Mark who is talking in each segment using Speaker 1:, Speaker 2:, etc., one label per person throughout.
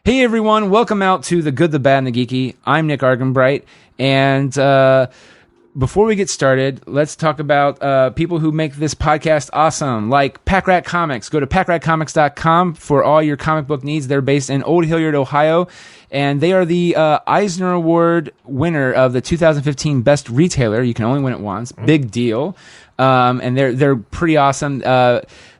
Speaker 1: Hey everyone, welcome out to The Good, the Bad, and the Geeky. I'm Nick Argenbright, and before we get started, let's talk about people who make this podcast awesome, like Pack Rat Comics. Go to packratcomics.com for all your comic book needs. They're based in Old Hilliard, Ohio, and they are the Eisner Award winner of the 2015 Best Retailer. You can only win it once. Big deal. And they're pretty awesome.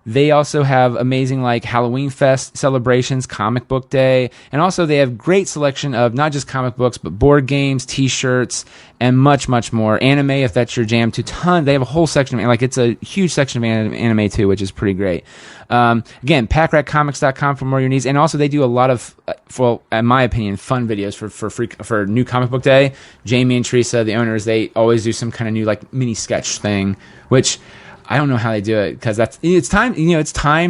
Speaker 1: They also have amazing like Halloween Fest celebrations, Comic Book Day, and also they have great selection of not just comic books, but board games, t-shirts, and much, much more. Anime, if that's your jam, They have a whole section of, like, it's a huge section of anime too, which is pretty great. Again, packratcomics.com for more of your needs. And also they do a lot of, well, in my opinion, fun videos for new Comic Book Day. Jamie and Teresa, the owners, they always do some kind of new like mini sketch thing, which I don't know how they do it, because it's time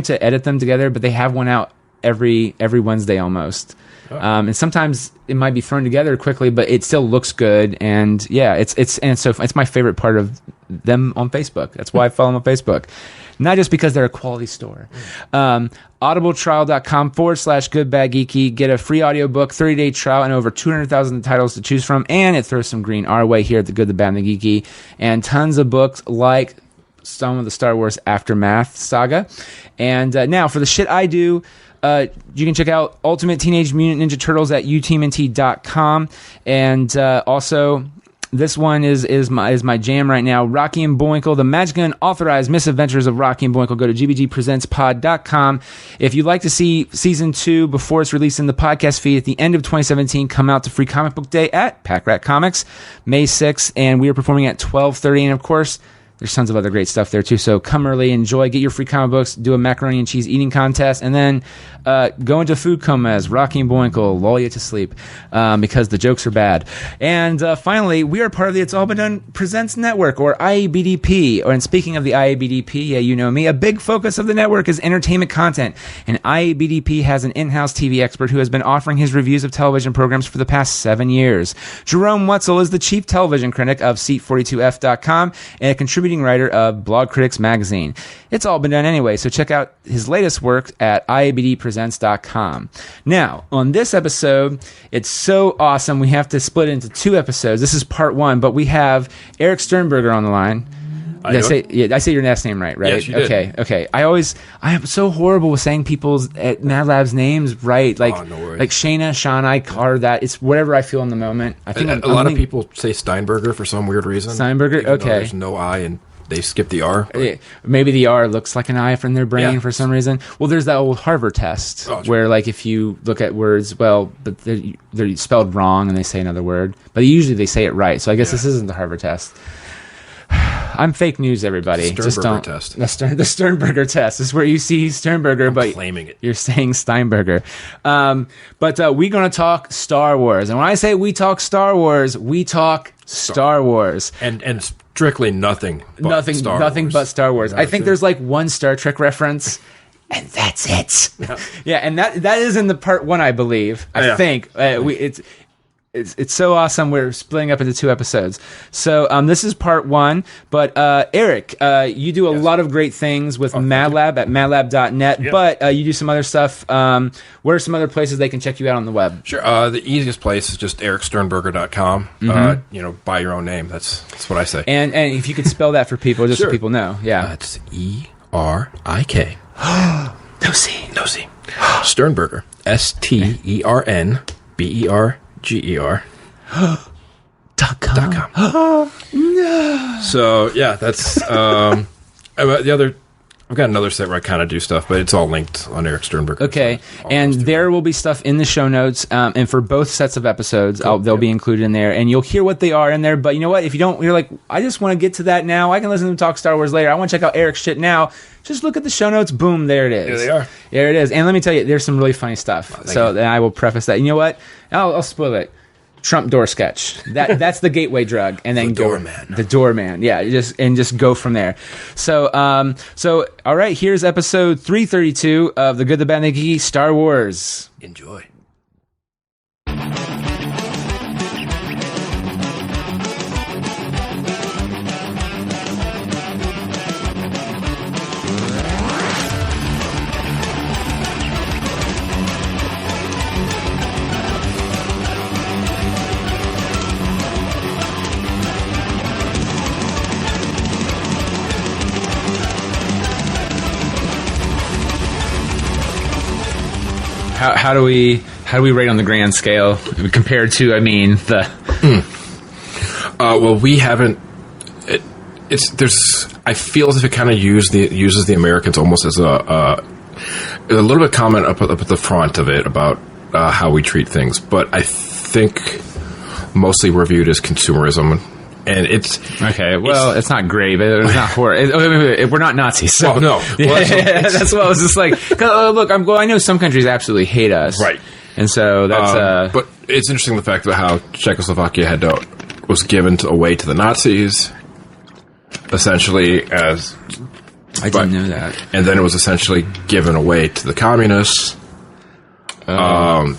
Speaker 1: to edit them together, but they have one out every Wednesday almost. Oh. And sometimes it might be thrown together quickly, but it still looks good. And yeah, it's my favorite part of them on Facebook. That's why I follow them on Facebook. Not just because they're a quality store. Audibletrial.com/goodbadgeeky. Get a free audiobook, 30-day trial, and over 200,000 titles to choose from. And it throws some green our way here at The Good, the Bad, and the Geeky. And tons of books like some of the Star Wars Aftermath saga. And now for the shit I do, you can check out Ultimate Teenage Mutant Ninja Turtles at utmnt.com. And also, this one is my jam right now. Rocky and Bullwinkle, the Magic and Unauthorized Misadventures of Rocky and Bullwinkle. Go to gbgpresentspod.com. If you'd like to see Season 2 before it's released in the podcast feed at the end of 2017, come out to Free Comic Book Day at Pack Rat Comics, May 6th. And we are performing at 12:30. And of course, there's tons of other great stuff there too. So come early, enjoy, get your free comic books, do a macaroni and cheese eating contest, and then go into food comas. Rocky and Bullwinkle lull you to sleep because the jokes are bad. And finally, we are part of the It's All Been Done Presents Network, or IABDP. And speaking of the IABDP, yeah, you know me, a big focus of the network is entertainment content. And IABDP has an in-house TV expert who has been offering his reviews of television programs for the past 7 years. Jerome Wetzel is the chief television critic of Seat42F.com and a contributing writer of Blog Critics Magazine. It's all been done anyway, so check out his latest work at iabdpresents.com. Now, on this episode, it's so awesome, we have to split it into 2 episodes. This is part 1, but we have Erik Sternberger on the line. I say your last name right?
Speaker 2: Yes, you did.
Speaker 1: Okay. I am so horrible with saying people's at Mad Lab's names right. Like,
Speaker 2: no worries.
Speaker 1: Like Shayna, Carr, that. It's whatever I feel in the moment. I think
Speaker 2: a lot of people say Steinberger for some weird reason.
Speaker 1: Steinberger, okay.
Speaker 2: There's no I and they skip the R.
Speaker 1: Maybe the R looks like an I from their brain for some reason. Well, there's that old Harvard test where, like, if you look at words, but they're spelled wrong and they say another word, but usually they say it right. So I guess this isn't the Harvard test. I'm fake news, everybody.
Speaker 2: Sternberger test.
Speaker 1: The Sternberger test is where you see Sternberger, but
Speaker 2: claiming it.
Speaker 1: You're saying Steinberger. But we're going to talk Star Wars. And when I say we talk Star Wars, we talk Star Wars.
Speaker 2: And strictly nothing but Star Wars.
Speaker 1: I think there's like one Star Trek reference, and that's it. Yeah, and that is in the part 1, I believe. I think. It's so awesome. We're splitting up into 2 episodes. So this is part 1. But Erik, you do a lot of great things with Mad Lab at madlab.net. Yep. But you do some other stuff. Where are some other places they can check you out on the web?
Speaker 2: Sure. The easiest place is just eriksternberger.com. By your own name. That's what I say.
Speaker 1: And if you could spell that for people, just so people know. Yeah.
Speaker 2: It's E-R-I-K.
Speaker 1: No C.
Speaker 2: Sternberger. S-T-E-R-N-B-E-R. GER.com.
Speaker 1: No.
Speaker 2: So yeah, that's I've got another site where I kind of do stuff, but it's all linked on Erik Sternberger.
Speaker 1: Okay, and there will be stuff in the show notes, and for both sets of episodes, they'll be included in there, and you'll hear what they are in there. But you know what? If you're like, I just want to get to that now. I can listen to them talk Star Wars later. I want to check out Erik's shit now. Just look at the show notes. Boom, there it is.
Speaker 2: There they are.
Speaker 1: There it is. And let me tell you, there's some really funny stuff. Then I will preface that. You know what? I'll spoil it. Trump door sketch. That's the gateway drug, and then the doorman. Yeah, just go from there. So all right, here's episode 332 of The Good, the Bad, and the Geeky, Star Wars.
Speaker 2: Enjoy.
Speaker 1: How do we rate on the grand scale compared to, I mean, the...
Speaker 2: Well, we haven't... I feel as if it kind of uses the Americans almost as a little bit comment up at the front of it about how we treat things, but I think mostly we're viewed as consumerism, and it's
Speaker 1: okay. Well, it's not great, but it's not horrible. We're not Nazis, so
Speaker 2: no. Well,
Speaker 1: that's what I was just like. Look, I know some countries absolutely hate us,
Speaker 2: right?
Speaker 1: And so that's.
Speaker 2: But it's interesting the fact about how Czechoslovakia was given away to the Nazis, essentially as.
Speaker 1: I didn't know that.
Speaker 2: And then it was essentially given away to the communists. And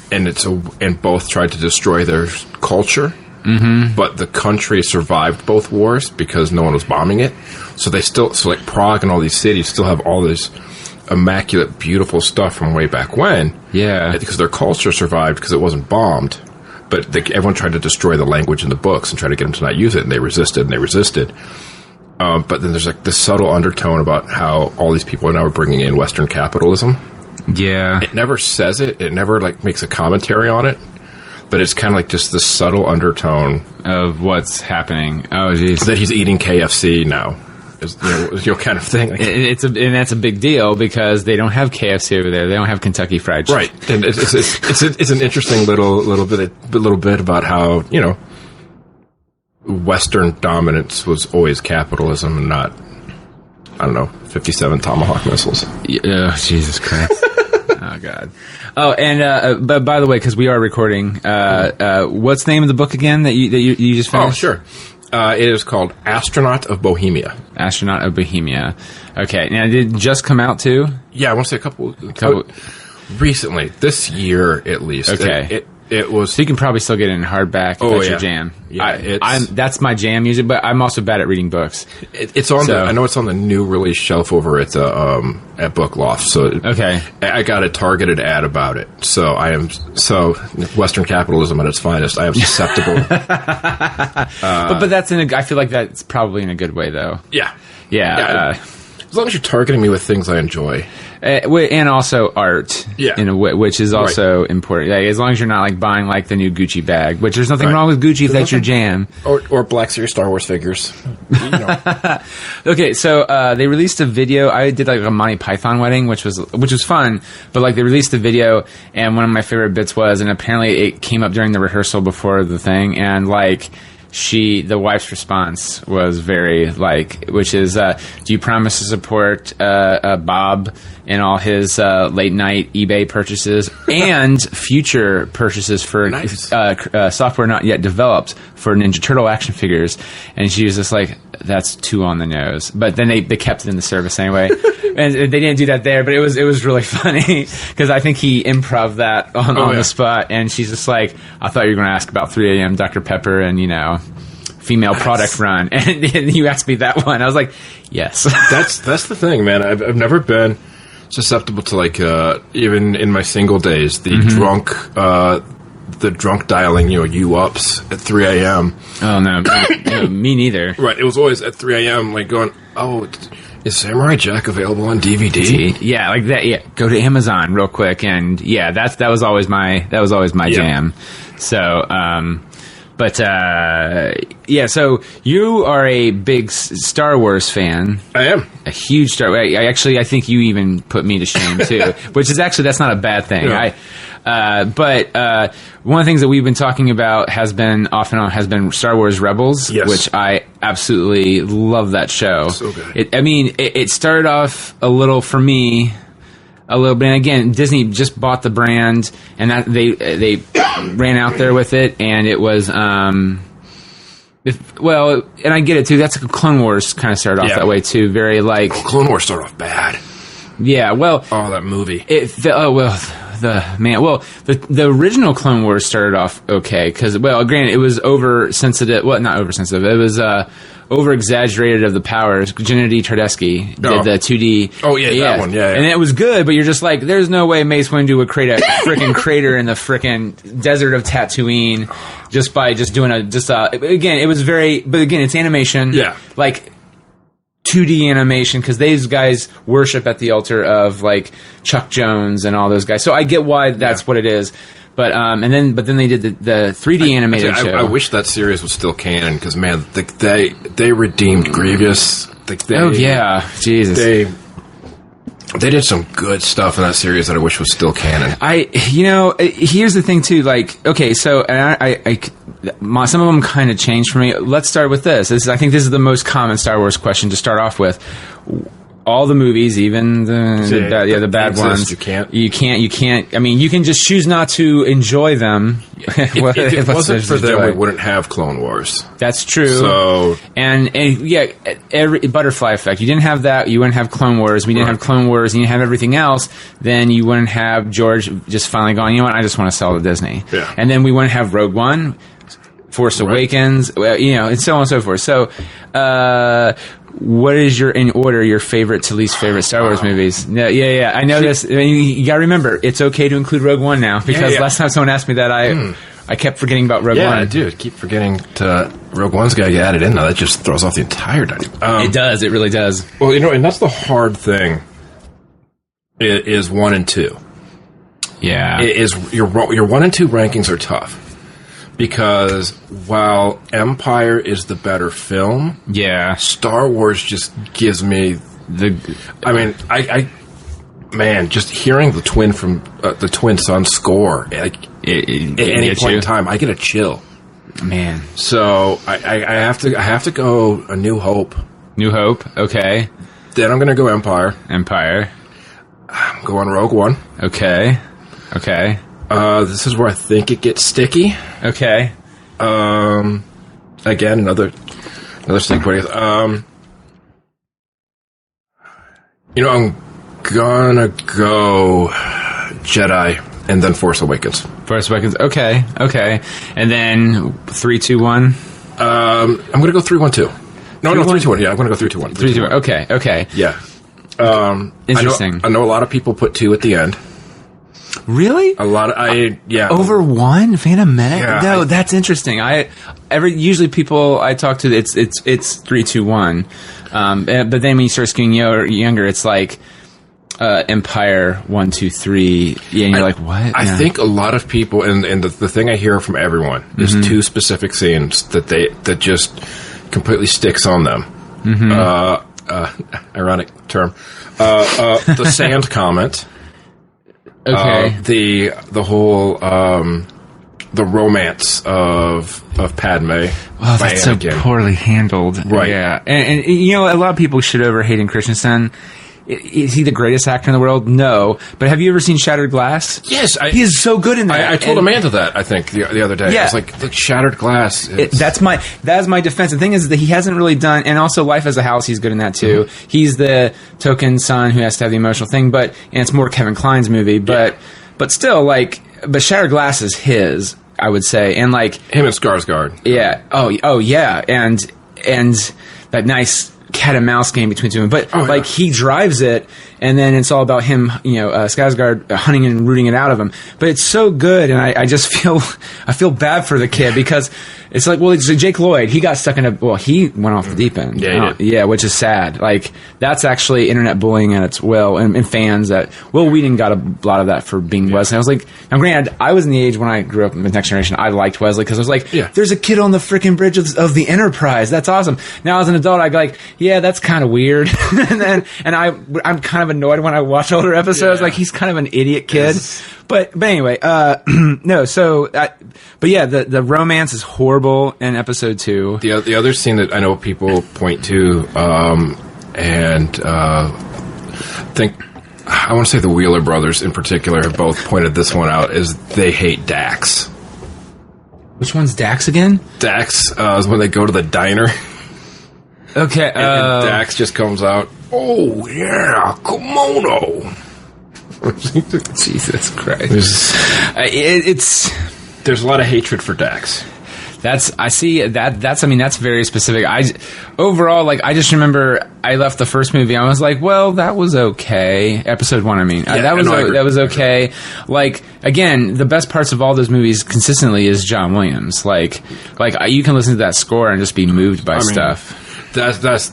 Speaker 2: both tried to destroy their culture. Mm-hmm. But the country survived both wars because no one was bombing it. So like Prague and all these cities still have all this immaculate, beautiful stuff from way back when.
Speaker 1: Yeah.
Speaker 2: Because their culture survived because it wasn't bombed. But everyone tried to destroy the language in the books and try to get them to not use it, and they resisted. But then there's like this subtle undertone about how all these people are now bringing in Western capitalism.
Speaker 1: Yeah.
Speaker 2: It never says it. It never like makes a commentary on it. But it's kind of like just this subtle undertone
Speaker 1: of what's happening. Oh, jeez.
Speaker 2: That he's eating KFC now. Kind of thing. Like,
Speaker 1: and that's a big deal because they don't have KFC over there. They don't have Kentucky Fried Chicken.
Speaker 2: Right. And it's an interesting little bit about how, Western dominance was always capitalism and not, I don't know, 57 Tomahawk missiles.
Speaker 1: Oh, Jesus Christ. Oh, God. Oh, and but by the way, because we are recording, what's the name of the book again that you just finished?
Speaker 2: Oh, sure. It is called Astronaut of Bohemia.
Speaker 1: Astronaut of Bohemia. Okay. Now, did it just come out, too?
Speaker 2: Yeah, I want to say a couple recently, this year at least.
Speaker 1: Okay.
Speaker 2: It was.
Speaker 1: So you can probably still get it in hardback. If that's your jam.
Speaker 2: Yeah,
Speaker 1: that's my jam usually, but I'm also bad at reading books.
Speaker 2: It's on I know it's on the new release shelf over at Book Loft. So
Speaker 1: okay,
Speaker 2: I got a targeted ad about it. So Western capitalism at its finest. I am susceptible.
Speaker 1: but that's I feel like that's probably in a good way though.
Speaker 2: Yeah. As long as you're targeting me with things I enjoy.
Speaker 1: And also art, in a way, which is also important. Like, as long as you're not like buying like the new Gucci bag, which there's nothing wrong with Gucci if that's your jam,
Speaker 2: or Black Series Star Wars figures.
Speaker 1: Okay, so they released a video. I did like a Monty Python wedding, which was fun. But like they released the video, and one of my favorite bits was, and apparently it came up during the rehearsal before the thing, and like. The wife's response was very which is, do you promise to support Bob in all his late night eBay purchases and future purchases for software not yet developed for Ninja Turtle action figures? And she was just like, that's too on the nose. But then they kept it in the service anyway. And they didn't do that there, but it was really funny because I think he improv that on the spot. And she's just like, I thought you were going to ask about 3 a.m. Dr. Pepper and, female product run. And you asked me that one. I was like, yes.
Speaker 2: That's the thing, man. I've never been susceptible to even in my single days, the drunk dialing, you ups at 3 a.m.
Speaker 1: Oh, no. Me neither.
Speaker 2: Right. It was always at 3 a.m. going, oh, is Samurai Jack available on DVD?
Speaker 1: Yeah, like that. Yeah, go to Amazon real quick, and that was always my jam. So, so you are a big Star Wars fan.
Speaker 2: I am
Speaker 1: a huge Star Wars. I think you even put me to shame too, which is actually that's not a bad thing.
Speaker 2: No.
Speaker 1: But one of the things that we've been talking about has been off and on has been Star Wars Rebels, which I absolutely love that show.
Speaker 2: So good.
Speaker 1: It started off a little for me, a little bit. And again, Disney just bought the brand, and that they ran out there with it, and it was and I get it too. That's like Clone Wars kind of started off that way too. Very
Speaker 2: Clone Wars started off bad.
Speaker 1: Yeah, well,
Speaker 2: that movie.
Speaker 1: The original Clone Wars started off okay because, granted, it was oversensitive. Well, not oversensitive. It was over-exaggerated of the powers. Gennady Tardesky did the 2D.
Speaker 2: Oh, that one. Yeah.
Speaker 1: And it was good, but you're just like, there's no way Mace Windu would create a freaking crater in the freaking desert of Tatooine just by doing again, it was very, but again, it's animation.
Speaker 2: Yeah.
Speaker 1: 2D animation, because these guys worship at the altar of like Chuck Jones and all those guys. So I get why that's what it is. But then they did the 3D animated show.
Speaker 2: I wish that series was still canon, because man, they redeemed Grievous.
Speaker 1: Jesus.
Speaker 2: They did some good stuff in that series that I wish was still canon.
Speaker 1: Here's the thing too. Like, okay, so some of them kind of changed for me. Let's start with this. I think this is the most common Star Wars question to start off with. All the movies, even the bad ones, you can't. I mean, you can just choose not to enjoy them.
Speaker 2: If it wasn't for them, we wouldn't have Clone Wars.
Speaker 1: That's true.
Speaker 2: So
Speaker 1: and every butterfly effect. You didn't have that. You wouldn't have Clone Wars. We didn't have Clone Wars. And you didn't have everything else. Then you wouldn't have George just finally going, you know what? I just want to sell to Disney.
Speaker 2: Yeah.
Speaker 1: And then we wouldn't have Rogue One, Force Awakens, and so on and so forth. So, what is in order your favorite to least favorite Star Wars movies? Yeah. I know this. I mean, you gotta remember, it's okay to include Rogue One now, because last time someone asked me that, I kept forgetting about Rogue One.
Speaker 2: Yeah, I do. Keep forgetting to Rogue One's got to get added in now. That just throws off the entire dynamic.
Speaker 1: It does. It really does.
Speaker 2: Well, and that's the hard thing. Is 1 and 2.
Speaker 1: Yeah.
Speaker 2: Your 1 and 2 rankings are tough. Because while Empire is the better film, Star Wars just gives me just hearing the Twin Sun score at any point in time, I get a chill.
Speaker 1: Man,
Speaker 2: so I have to go A New Hope.
Speaker 1: New Hope, okay.
Speaker 2: Then I'm going to go Empire. I'm going Rogue One.
Speaker 1: Okay.
Speaker 2: This is where I think it gets sticky.
Speaker 1: Okay.
Speaker 2: Again, another stick point. I'm gonna go Jedi and then Force Awakens.
Speaker 1: Okay. And then 3, 2, 1.
Speaker 2: I'm gonna go 3, 1, 2. No, 3, 2, 1. Yeah, I'm gonna go 3, 2, 1.
Speaker 1: 3, 2, 1. Okay.
Speaker 2: Yeah.
Speaker 1: Interesting.
Speaker 2: I know a lot of people put 2 at the end.
Speaker 1: Really?
Speaker 2: Over
Speaker 1: 1 Phantom Menace?
Speaker 2: Yeah,
Speaker 1: no, that's interesting. Usually people I talk to, it's 3, 2, 1. But then when you start skewing younger, it's like Empire 1, 2, 3. Yeah, and you're like, what?
Speaker 2: I think a lot of people, and the thing I hear from everyone is 2 specific scenes that just completely sticks on them. Ironic term. The sand comment.
Speaker 1: Okay.
Speaker 2: The whole the romance of Padme.
Speaker 1: Oh, that's so poorly handled.
Speaker 2: Right.
Speaker 1: Yeah. And a lot of people shit over Hayden Christensen. Is he the greatest actor in the world? No. But have you ever seen Shattered Glass?
Speaker 2: Yes.
Speaker 1: He is so good in that.
Speaker 2: I told Amanda that, I think, the other day.
Speaker 1: Yeah.
Speaker 2: I was like, the Shattered Glass.
Speaker 1: That's my defense. The thing is that he hasn't really done, and also Life as a House, he's good in that too. He's the token son who has to have the emotional thing, and it's more Kevin Kline's movie, but still, but Shattered Glass is his, I would say, and
Speaker 2: him and Skarsgård.
Speaker 1: Yeah. Oh yeah. And that nice cat and mouse game between two of them. But he drives it, and then it's all about him, Skarsgård hunting and rooting it out of him. But it's so good, and I just feel bad for the kid, because it's like, it's Jake Lloyd. He got stuck he went off the deep end.
Speaker 2: Yeah, he did.
Speaker 1: Which is sad. That's actually internet bullying at its will, and fans that Will Wheaton got a lot of that for being Wesley. I was like, now granted, I was in the age when I grew up with Next Generation, I liked Wesley, because I was like, there's a kid on the freaking bridge of the Enterprise. That's awesome. Now as an adult, I go like, yeah, that's kind of weird. and I'm kind of annoyed when I watch older episodes. Like, he's kind of an idiot kid. Yes. But anyway, no. So, but yeah, the romance is horrible in episode 2.
Speaker 2: The other scene that I know people point to, and think, I want to say the Wheeler brothers in particular have both pointed this one out, is they hate Dax.
Speaker 1: Which one's Dax again?
Speaker 2: Dax is when they go to the diner.
Speaker 1: Okay,
Speaker 2: and Dax just comes out. Oh yeah, kimono.
Speaker 1: Jesus Christ! It's
Speaker 2: there's a lot of hatred for Dax.
Speaker 1: That's very specific. Overall, I just remember I left the first movie. I was like, well, that was okay. Episode 1, I mean, that was okay. Again, the best parts of all those movies consistently is John Williams. You can listen to that score and just be moved by stuff.
Speaker 2: That's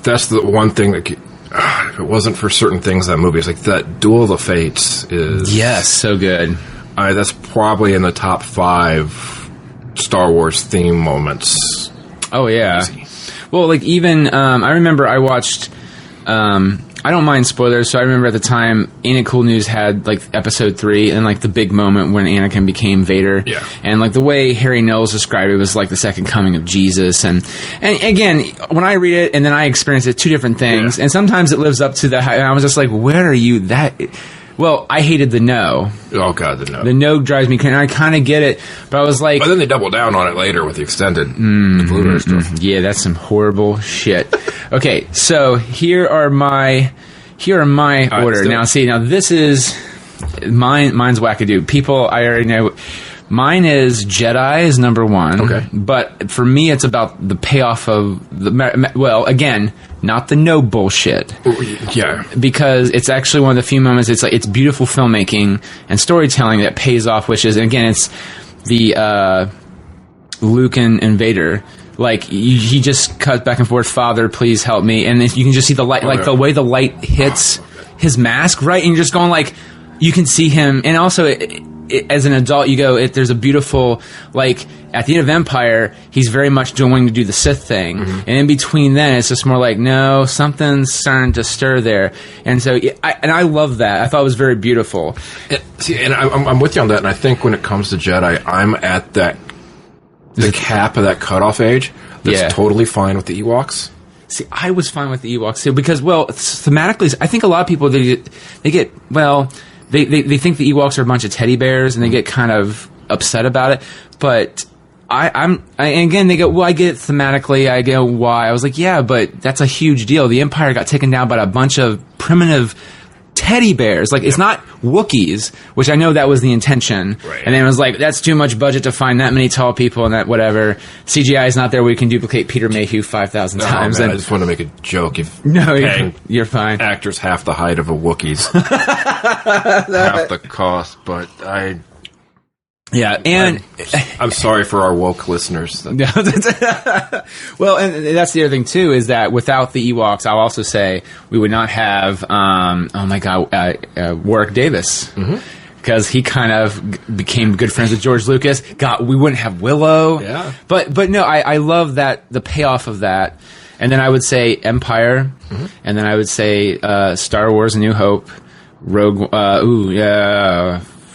Speaker 2: that's the one thing that if it wasn't for certain things in that movie, it's like that Duel of the Fates is...
Speaker 1: Yes, so good.
Speaker 2: That's probably in the top 5 Star Wars theme moments.
Speaker 1: Oh, yeah.
Speaker 2: Easy.
Speaker 1: Well, like, even, I remember I watched, I don't mind spoilers, so I remember at the time, Ain't It Cool News had, like, episode 3, and, like, the big moment when Anakin became Vader.
Speaker 2: Yeah.
Speaker 1: And, like, the way Harry Knowles described it was, like, the second coming of Jesus. And again, when I read it, and then I experience it, 2 different things, and sometimes it lives up to the... And I was just like, where are you? Well, I hated the no.
Speaker 2: Oh, God, the no.
Speaker 1: The no drives me crazy. I kind of get it, but I was like...
Speaker 2: But then they double down on it later with the extended the Blu-ray stuff.
Speaker 1: Yeah, that's some horrible shit. Okay, so here are my order. Now, this is... Mine's wackadoo. People, I already know... Mine is Jedi is number 1.
Speaker 2: Okay.
Speaker 1: But for me, it's about the payoff of the... Well, again, not the no bullshit.
Speaker 2: Yeah.
Speaker 1: Because it's actually one of the few moments, it's beautiful filmmaking and storytelling that pays off, which is, and again, it's the Luke and Vader. Like, he just cuts back and forth, Father, please help me. And you can just see the light, the way the light hits his mask, right? And you're just going like, you can see him. And also, as an adult, you go, there's a beautiful, like, at the end of Empire, he's very much wanting to do the Sith thing. Mm-hmm. And in between then, it's just more like, no, something's starting to stir there. And so, I love that. I thought it was very beautiful.
Speaker 2: And I'm with you on that. And I think when it comes to Jedi, I'm at the cap of that cutoff age. That's totally fine with the Ewoks.
Speaker 1: See, I was fine with the Ewoks too, because, well, thematically, I think a lot of people, they think the Ewoks are a bunch of teddy bears, and they get kind of upset about it. But and again, they go, well, I get it thematically. I go, why? I was like, yeah, but that's a huge deal. The Empire got taken down by a bunch of primitive teddy bears. Like, it's not Wookiees, which I know that was the intention.
Speaker 2: Right.
Speaker 1: And then it was like, that's too much budget to find that many tall people and that whatever. CGI is not there. We can duplicate Peter Mayhew 5,000 times.
Speaker 2: Man, I just want to make a joke.
Speaker 1: You're fine.
Speaker 2: Actors half the height of a Wookiee's. Half the cost, but
Speaker 1: Yeah, and
Speaker 2: I'm sorry for our woke listeners.
Speaker 1: Well, and that's the other thing too, is that without the Ewoks, I'll also say we would not have Warwick Davis, because he kind of became good friends with George Lucas. We wouldn't have Willow.
Speaker 2: Yeah,
Speaker 1: but no, I love that, the payoff of that. And then I would say Empire, and then I would say Star Wars: A New Hope, Rogue.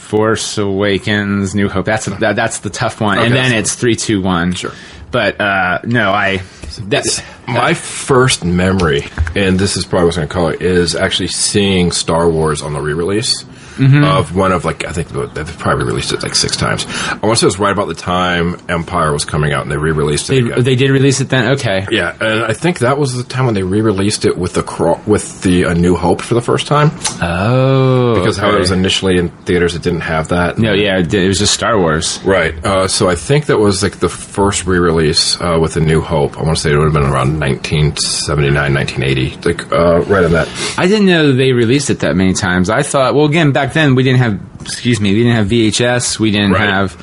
Speaker 1: Force Awakens, New Hope. That's the tough one. Okay, and then it's 3, 2, 1.
Speaker 2: Sure.
Speaker 1: But
Speaker 2: that's my first memory, and this is probably what I'm going to call it, is actually seeing Star Wars on the re-release of one of, like, I think they've probably released it like 6 times. I want to say it was right about the time Empire was coming out, and they re-released it again.
Speaker 1: They did release it then? Okay.
Speaker 2: Yeah, and I think that was the time when they re-released it with the A New Hope for the first time.
Speaker 1: Oh,
Speaker 2: because how it was initially in theaters, it didn't have that.
Speaker 1: No, yeah, it was just Star Wars.
Speaker 2: Right. So I think that was like the first re-release with A New Hope. I want to say it would have been around 1979, 1980, like right on that.
Speaker 1: I didn't know they released it that many times. I thought, well, again, back then we didn't have VHS. We didn't have.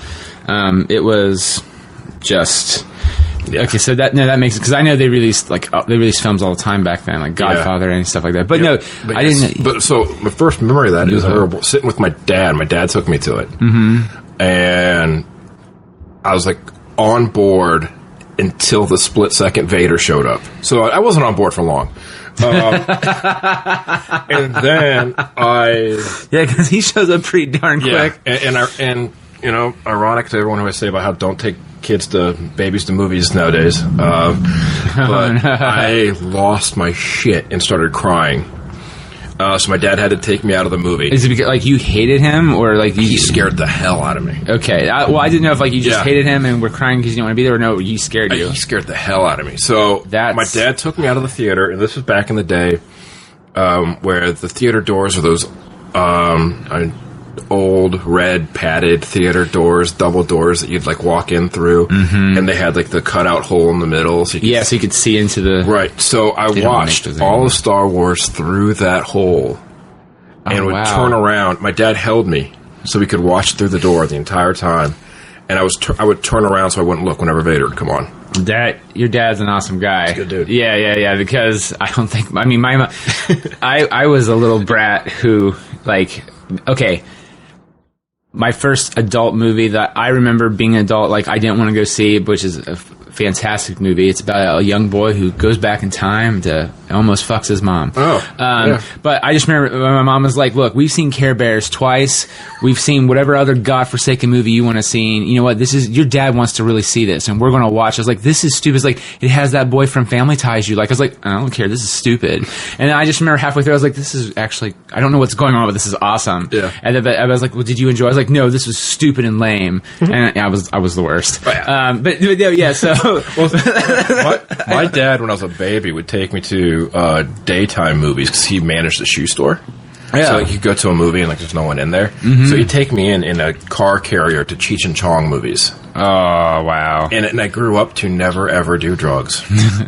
Speaker 1: It was just. Yeah. Okay, so that makes it, because I know they released films all the time back then, like Godfather and stuff like that. But no, I didn't.
Speaker 2: But so my first memory of that is sitting with my dad. My dad took me to it, and I was like on board until the split second Vader showed up. So I wasn't on board for long. And then
Speaker 1: because he shows up pretty darn quick.
Speaker 2: And you know, ironic to everyone who I say about how don't take babies to movies nowadays. But I lost my shit and started crying. So my dad had to take me out of the movie.
Speaker 1: Is it because, like, you hated him, or like
Speaker 2: he scared the hell out of me?
Speaker 1: Okay, I didn't know if like you just hated him and were crying because you didn't want to be there, or no, he scared you.
Speaker 2: He scared the hell out of me. So my dad took me out of the theater, and this was back in the day where the theater doors were those old red padded theater doors, double doors that you'd like walk in through, and they had like the cutout hole in the middle, so you could see into the So I watched all of Star Wars through that hole, and would turn around. My dad held me so we could watch through the door the entire time, and I would turn around so I wouldn't look whenever Vader would come on.
Speaker 1: Your dad's an awesome guy.
Speaker 2: He's a good dude.
Speaker 1: Yeah. Because I don't think. I mean, I was a little brat who okay. My first adult movie that I remember being an adult, I didn't want to go see, which is a fantastic movie. It's about a young boy who goes back in time to almost fucks his mom.
Speaker 2: Yeah.
Speaker 1: But I just remember my mom was like, look, we've seen Care Bears twice. We've seen whatever other godforsaken movie you want to see. And you know what? Your dad wants to really see this, and we're going to watch. I was like, this is stupid. It's like, it has that boy from Family Ties you like. I was like, I don't care. This is stupid. And I just remember halfway through, I was like, this is actually, I don't know what's going on, but this is awesome.
Speaker 2: Yeah.
Speaker 1: And then I was like, well, did you enjoy it? I was like, no, this was stupid and lame. And I was the worst.
Speaker 2: Oh, yeah.
Speaker 1: But yeah, so.
Speaker 2: My dad, when I was a baby, would take me to daytime movies because he managed the shoe store.
Speaker 1: Yeah.
Speaker 2: So you go to a movie and there's no one in there. Mm-hmm. So he'd take me in a car carrier to Cheech and Chong movies.
Speaker 1: Oh, wow.
Speaker 2: And I grew up to never, ever do drugs.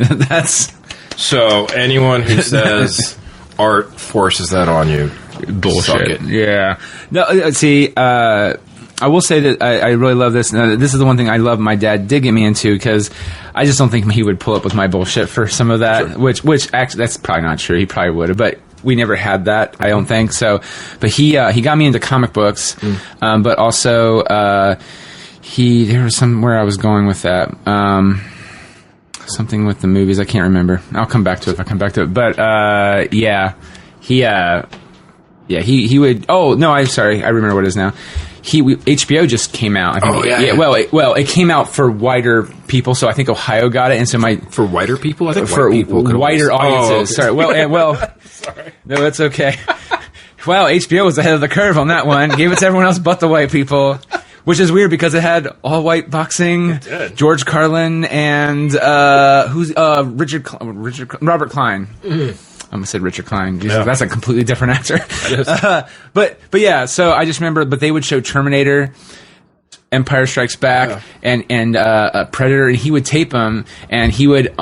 Speaker 1: That's...
Speaker 2: So anyone who says art forces that on you,
Speaker 1: bullshit.
Speaker 2: Suck it.
Speaker 1: Yeah. No, see, I will say that I really love this. This is the one thing I love my dad did get me into, because I just don't think he would pull up with my bullshit for some of that, sure. which actually, that's probably not true. He probably would have, but we never had that, I don't think so. But he got me into comic books, but also there was somewhere I was going with that. Something with the movies, I can't remember. I'll come back to it if I come back to it. But he would. Oh no, I'm sorry. I remember what it is now. HBO just came out. I think, Well, it came out for whiter people, so I think Ohio got it, and so
Speaker 2: for whiter people, I think
Speaker 1: for whiter audiences.
Speaker 2: Okay.
Speaker 1: Sorry. Sorry. No, that's okay. Wow, HBO was ahead of the curve on that one. Gave it to everyone else but the white people, which is weird because it had all white boxing. George Carlin and Robert Klein. I almost said Richard Klein. Jesus, yeah. That's a completely different actor. But yeah, so I just remember, but they would show Terminator, Empire Strikes Back, and Predator, and he would tape them, and he would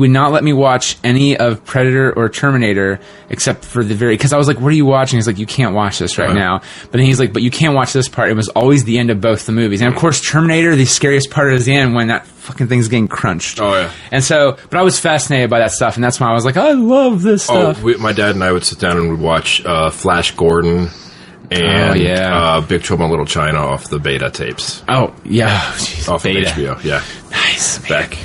Speaker 1: not let me watch any of Predator or Terminator except for because I was like, what are you watching? He's like, you can't watch this right now. But then he's like, but you can't watch this part. It was always the end of both the movies. And of course, Terminator, the scariest part is the end when that fucking thing's getting crunched.
Speaker 2: Oh, yeah.
Speaker 1: And so, but I was fascinated by that stuff, and that's why I was like, I love this stuff.
Speaker 2: My dad and I would sit down and would watch Flash Gordon and Big Trouble in Little China off the beta tapes.
Speaker 1: Oh, yeah. Jeez,
Speaker 2: off beta. Of HBO, yeah.
Speaker 1: Nice, man.
Speaker 2: Back.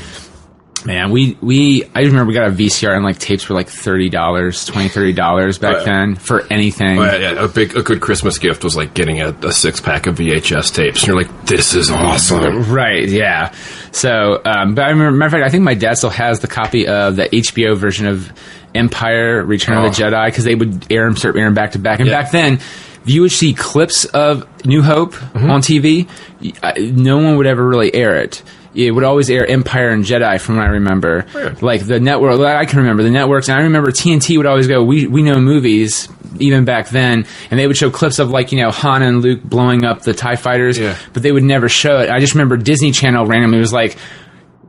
Speaker 1: Man, I remember we got a VCR and tapes were $30 back then for anything.
Speaker 2: Oh, yeah. A good Christmas gift was getting a 6-pack of VHS tapes. And you're like, this is awesome.
Speaker 1: Right, yeah. So, but I remember, matter of fact, I think my dad still has the copy of the HBO version of Empire, Return of the Jedi, because they would start airing back to back. And back then, you would see clips of New Hope on TV. No one would ever really air it. It would always air Empire and Jedi, from what I remember. Weird. The network, I can remember the networks, and I remember TNT would always go, we know movies, even back then, and they would show clips of Han and Luke blowing up the TIE fighters, but they would never show it. I just remember Disney Channel randomly was like,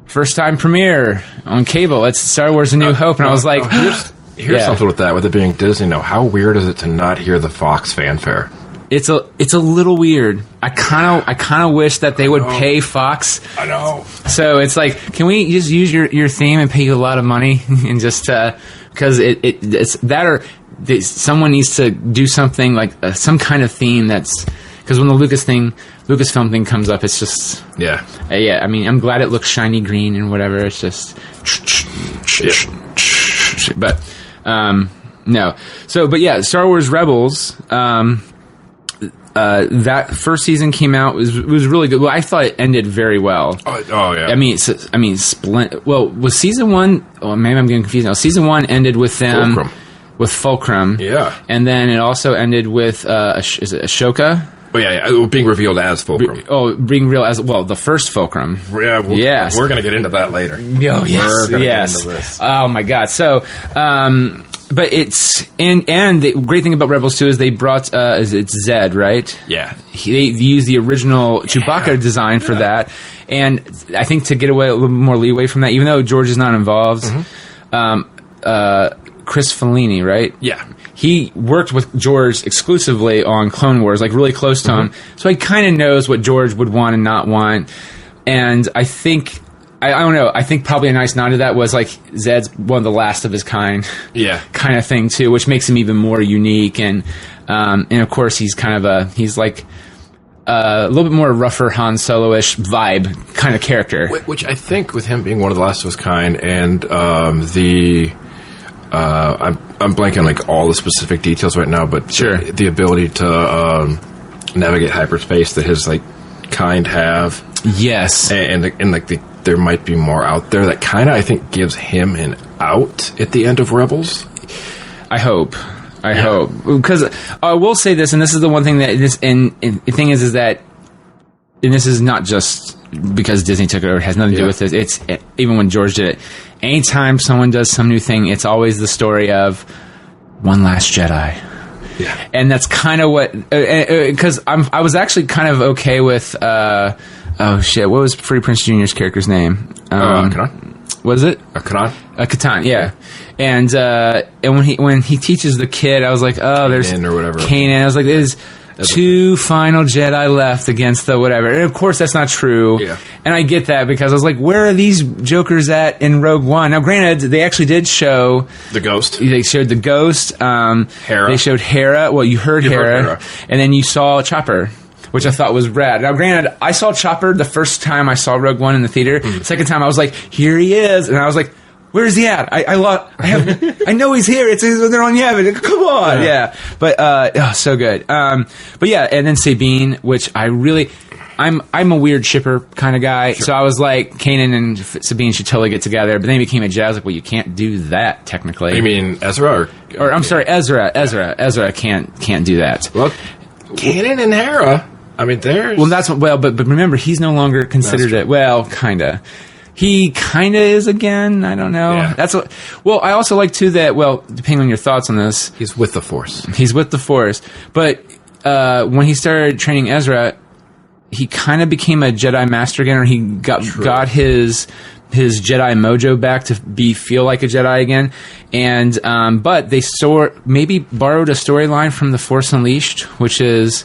Speaker 1: first time premiere on cable, it's Star Wars A New Hope, and I was like,
Speaker 2: here's something with that, with it being Disney now. How weird is it to not hear the Fox fanfare?
Speaker 1: It's a little weird. I kind of wish that they would pay Fox.
Speaker 2: I know.
Speaker 1: So it's like, can we just use your theme and pay you a lot of money and just because it's that, or someone needs to do something some kind of theme that's, because when the Lucasfilm thing comes up, it's just yeah. I mean, I'm glad it looks shiny green and whatever. It's just but no. So but yeah, Star Wars Rebels. That first season came out was really good. Well, I thought it ended very well.
Speaker 2: Oh yeah.
Speaker 1: I mean, splendid. Well, was season one? Oh, maybe I'm getting confused now. Season one ended with them with Fulcrum.
Speaker 2: Yeah.
Speaker 1: And then it also ended with is it Ashoka?
Speaker 2: Oh yeah. Being revealed as Fulcrum.
Speaker 1: Being revealed as the first Fulcrum.
Speaker 2: Yeah. We're gonna get into that later.
Speaker 1: Oh yes. Yes.
Speaker 2: Get into this.
Speaker 1: Oh my God. So. But it's and the great thing about Rebels too is they brought it's Zed, right?
Speaker 2: Yeah,
Speaker 1: they used the original Chewbacca design for that, and I think to get away a little more leeway from that, even though George is not involved, Chris Fellini, right?
Speaker 2: Yeah.
Speaker 1: He worked with George exclusively on Clone Wars, like really close to him. So he kind of knows what George would want and not want. And I think, I don't know, I think probably a nice nod to that was like Zed's one of the last of his kind.
Speaker 2: Yeah.
Speaker 1: Kind of thing too, which makes him even more unique. And of course he's kind of he's like a little bit more rougher Han Solo-ish vibe kind of character.
Speaker 2: Which I think with him being one of the last of his kind and I'm blanking on like all the specific details right now, but
Speaker 1: sure.
Speaker 2: the ability to navigate hyperspace that his like kind have.
Speaker 1: Yes.
Speaker 2: And there might be more out there that kind of I think gives him an out at the end of Rebels.
Speaker 1: I hope. Because I will say this, and this is the one thing that this, and the thing is that, and this is not just because Disney took it over, it has nothing to do with this. It's even when George did it. Anytime someone does some new thing, it's always the story of One Last Jedi.
Speaker 2: Yeah. And
Speaker 1: that's kind of what, because I was actually kind of okay with, oh shit, what was Freddie Prinze Jr.'s character's name?
Speaker 2: Kanan?
Speaker 1: Was it?
Speaker 2: Kanan?
Speaker 1: Kanan, yeah. And when he teaches the kid, I was like, oh, there's
Speaker 2: Kanan or whatever.
Speaker 1: Kanan. I was like, there's two final Jedi left against the whatever. And of course, that's not true.
Speaker 2: Yeah.
Speaker 1: And I get that because I was like, where are these jokers at in Rogue One? Now, granted, they actually did show
Speaker 2: the Ghost.
Speaker 1: They showed the Ghost.
Speaker 2: Hera.
Speaker 1: They showed Hera. Well, you heard Hera, and then you saw Chopper, which I thought was rad. Now, granted, I saw Chopper the first time I saw Rogue One in the theater. The second time, I was like, here he is. And I was like, where is he at? I know he's here. They're on Yavin. Come on. Yeah. But, so good. But yeah, and then Sabine, which I really, I'm a weird shipper kind of guy. Sure. So I was like, Kanan and Sabine should totally get together. But then he became a jazz. Like, well, you can't do that technically.
Speaker 2: You mean Ezra
Speaker 1: or I'm sorry, Ezra. Ezra can't do that.
Speaker 2: Well, Kanan and Hera. I mean, there's...
Speaker 1: Well, that's... Well, but remember, he's no longer considered it... Well, kind of. He kind of is again. I don't know.
Speaker 2: Yeah.
Speaker 1: That's what... Well, I also like, too, that... Well, depending on your thoughts on this...
Speaker 2: He's with the Force.
Speaker 1: He's with the Force. But when he started training Ezra, he kind of became a Jedi Master again, or he got his Jedi mojo back to feel like a Jedi again. And but they maybe borrowed a storyline from The Force Unleashed, which is...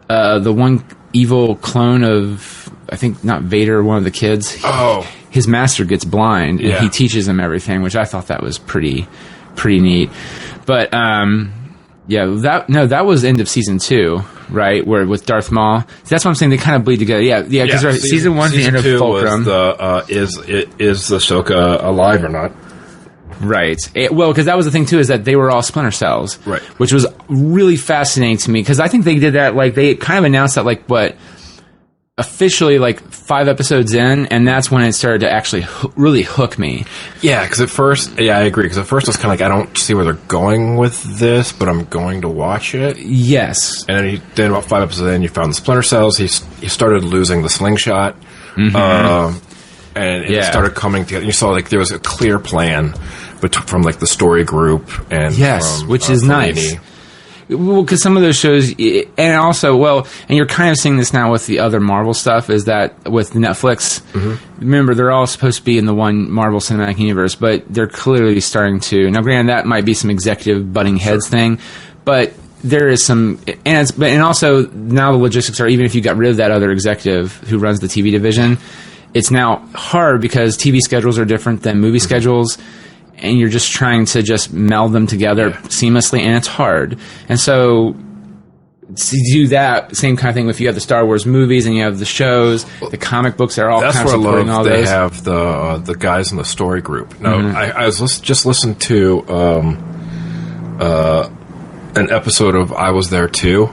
Speaker 1: the one evil clone of, I think, not Vader, one of the kids.
Speaker 2: Oh.
Speaker 1: His master gets blind, and he teaches him everything, which I thought that was pretty neat. But, that was end of season 2, right? Where with Darth Maul. That's what I'm saying. They kind of bleed together. Yeah, because season 1's the end of Fulcrum.
Speaker 2: Is the Ahsoka alive or not?
Speaker 1: Right. Well, because that was the thing, too, is that they were all splinter cells.
Speaker 2: Right.
Speaker 1: Which was really fascinating to me, because I think they did that, like, they kind of announced that, like, officially, like, 5 episodes in, and that's when it started to actually really hook me.
Speaker 2: Yeah, because at first, I agree, because at first I was kind of like, I don't see where they're going with this, but I'm going to watch it.
Speaker 1: Yes.
Speaker 2: And then about 5 episodes in, you found the splinter cells, he started losing the slingshot, and it started coming together. You saw, like, there was a clear plan from like the story group and
Speaker 1: which is nice. Well, because some of those shows, and also, and you're kind of seeing this now with the other Marvel stuff, is that with Netflix, remember, they're all supposed to be in the one Marvel Cinematic Universe, but they're clearly starting to, now granted, that might be some executive butting heads thing, but there is some, and also, now the logistics are, even if you got rid of that other executive who runs the TV division, it's now hard because TV schedules are different than movie schedules, and you're just trying to just meld them together seamlessly, and it's hard. And so to do that same kind of thing if you have the Star Wars movies and you have the shows, the comic books are all kind of supporting all those.
Speaker 2: They have the guys in the story group. No, I was just listened to an episode of I Was There Too.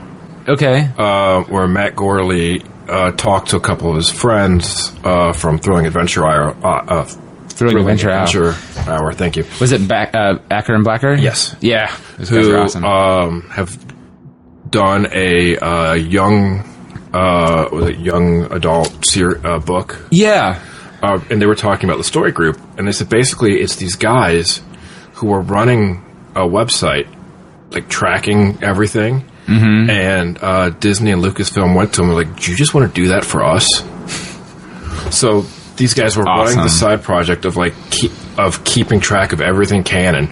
Speaker 1: Okay.
Speaker 2: Where Matt Gorley talked to a couple of his friends from Thrilling Adventure Hour.
Speaker 1: Thrilling Adventure
Speaker 2: Hour. Thank you.
Speaker 1: Was it Acker and Blacker?
Speaker 2: Yes.
Speaker 1: Yeah.
Speaker 2: Who awesome. Have done a young adult book.
Speaker 1: Yeah.
Speaker 2: And they were talking about the story group, and they said basically it's these guys who are running a website, like tracking everything. And Disney and Lucasfilm went to them and were like, do you just want to do that for us? So these guys were running the side project of keeping track of everything canon.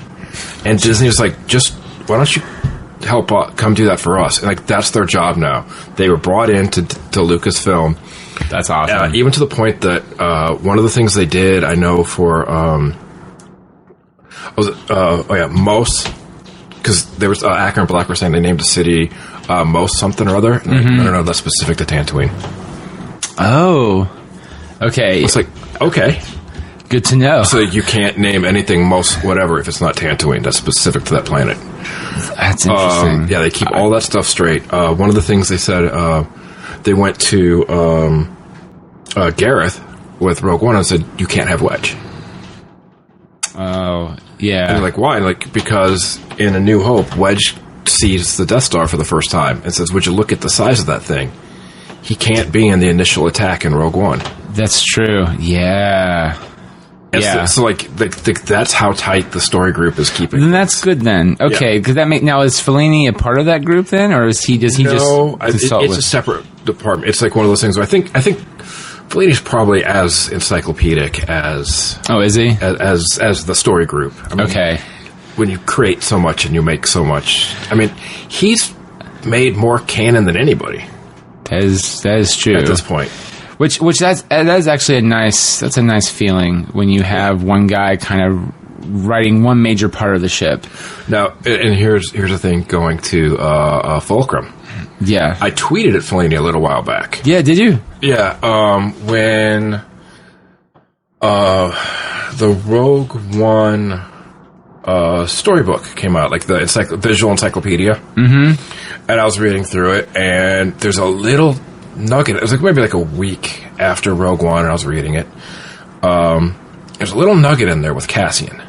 Speaker 2: And Disney was like, just why don't you help come do that for us? And like that's their job now. They were brought in to Lucasfilm.
Speaker 1: That's awesome.
Speaker 2: Even to the point that one of the things they did, I know for Mos, because there was Acker and Black were saying they named a city Mos something or other. And I don't know, that's specific to Tatooine.
Speaker 1: Oh, okay.
Speaker 2: It's like, okay.
Speaker 1: Good to know.
Speaker 2: So you can't name anything Mos whatever if it's not Tatooine. That's specific to that planet.
Speaker 1: That's interesting.
Speaker 2: Yeah, they keep all that stuff straight. One of the things they said, they went to Gareth with Rogue One and said, you can't have Wedge.
Speaker 1: Oh, yeah.
Speaker 2: And they're like, why? Like, because in A New Hope, Wedge sees the Death Star for the first time and says, would you look at the size of that thing? He can't be in the initial attack in Rogue One.
Speaker 1: That's true. Yeah. Yeah.
Speaker 2: So, that's how tight the story group is keeping.
Speaker 1: Then that's good then. Okay, because now is Fellini a part of that group then, or does he just consult
Speaker 2: it's a separate department. It's like one of those things where I think Fellini's probably as encyclopedic as
Speaker 1: is he
Speaker 2: as the story group. I mean,
Speaker 1: okay.
Speaker 2: When you create so much and you make so much, I mean, he's made more canon than anybody.
Speaker 1: That is true
Speaker 2: at this point.
Speaker 1: Which that is actually a nice feeling when you have one guy kind of writing one major part of the ship.
Speaker 2: Now, and here's the thing going to Fulcrum.
Speaker 1: Yeah.
Speaker 2: I tweeted at Fellini a little while back.
Speaker 1: Yeah, did you?
Speaker 2: Yeah, when the Rogue One storybook came out, like the visual encyclopedia. Mm-hmm. And I was reading through it, and there's a little nugget. It was like maybe like a week after Rogue One, and I was reading it. There's a little nugget in there with Cassian,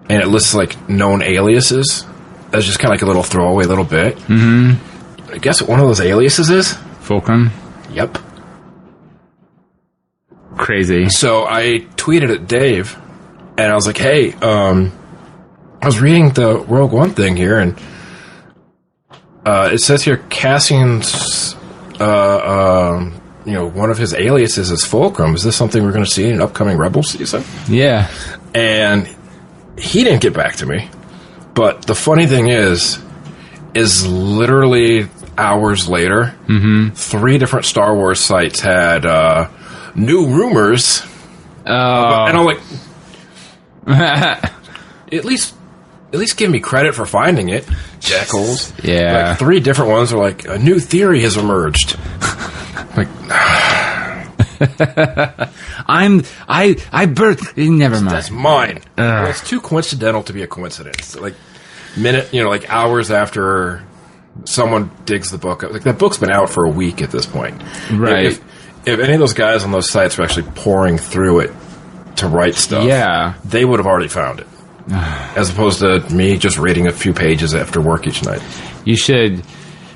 Speaker 2: and it lists like known aliases. That's just kind of like a little throwaway little bit. Mm-hmm. I guess what one of those aliases is
Speaker 1: Fulcrum.
Speaker 2: Yep.
Speaker 1: Crazy.
Speaker 2: So I tweeted at Dave, and I was like, "Hey, I was reading the Rogue One thing here, and it says here Cassian's." One of his aliases is Fulcrum. Is this something we're going to see in an upcoming Rebel season?
Speaker 1: Yeah.
Speaker 2: And he didn't get back to me. But the funny thing is literally hours later, 3 different Star Wars sites had new rumors. And I'm like, at least give me credit for finding it, jackals.
Speaker 1: Yeah.
Speaker 2: Like 3 different ones are like, a new theory has emerged. Like, I birthed. Never mind. That's mine. It's too coincidental to be a coincidence. Like like hours after someone digs the book up. Like that book's been out for a week at this point.
Speaker 1: Right.
Speaker 2: If any of those guys on those sites were actually pouring through it to write stuff, they would have already found it. As opposed to me just reading a few pages after work each night. You
Speaker 1: should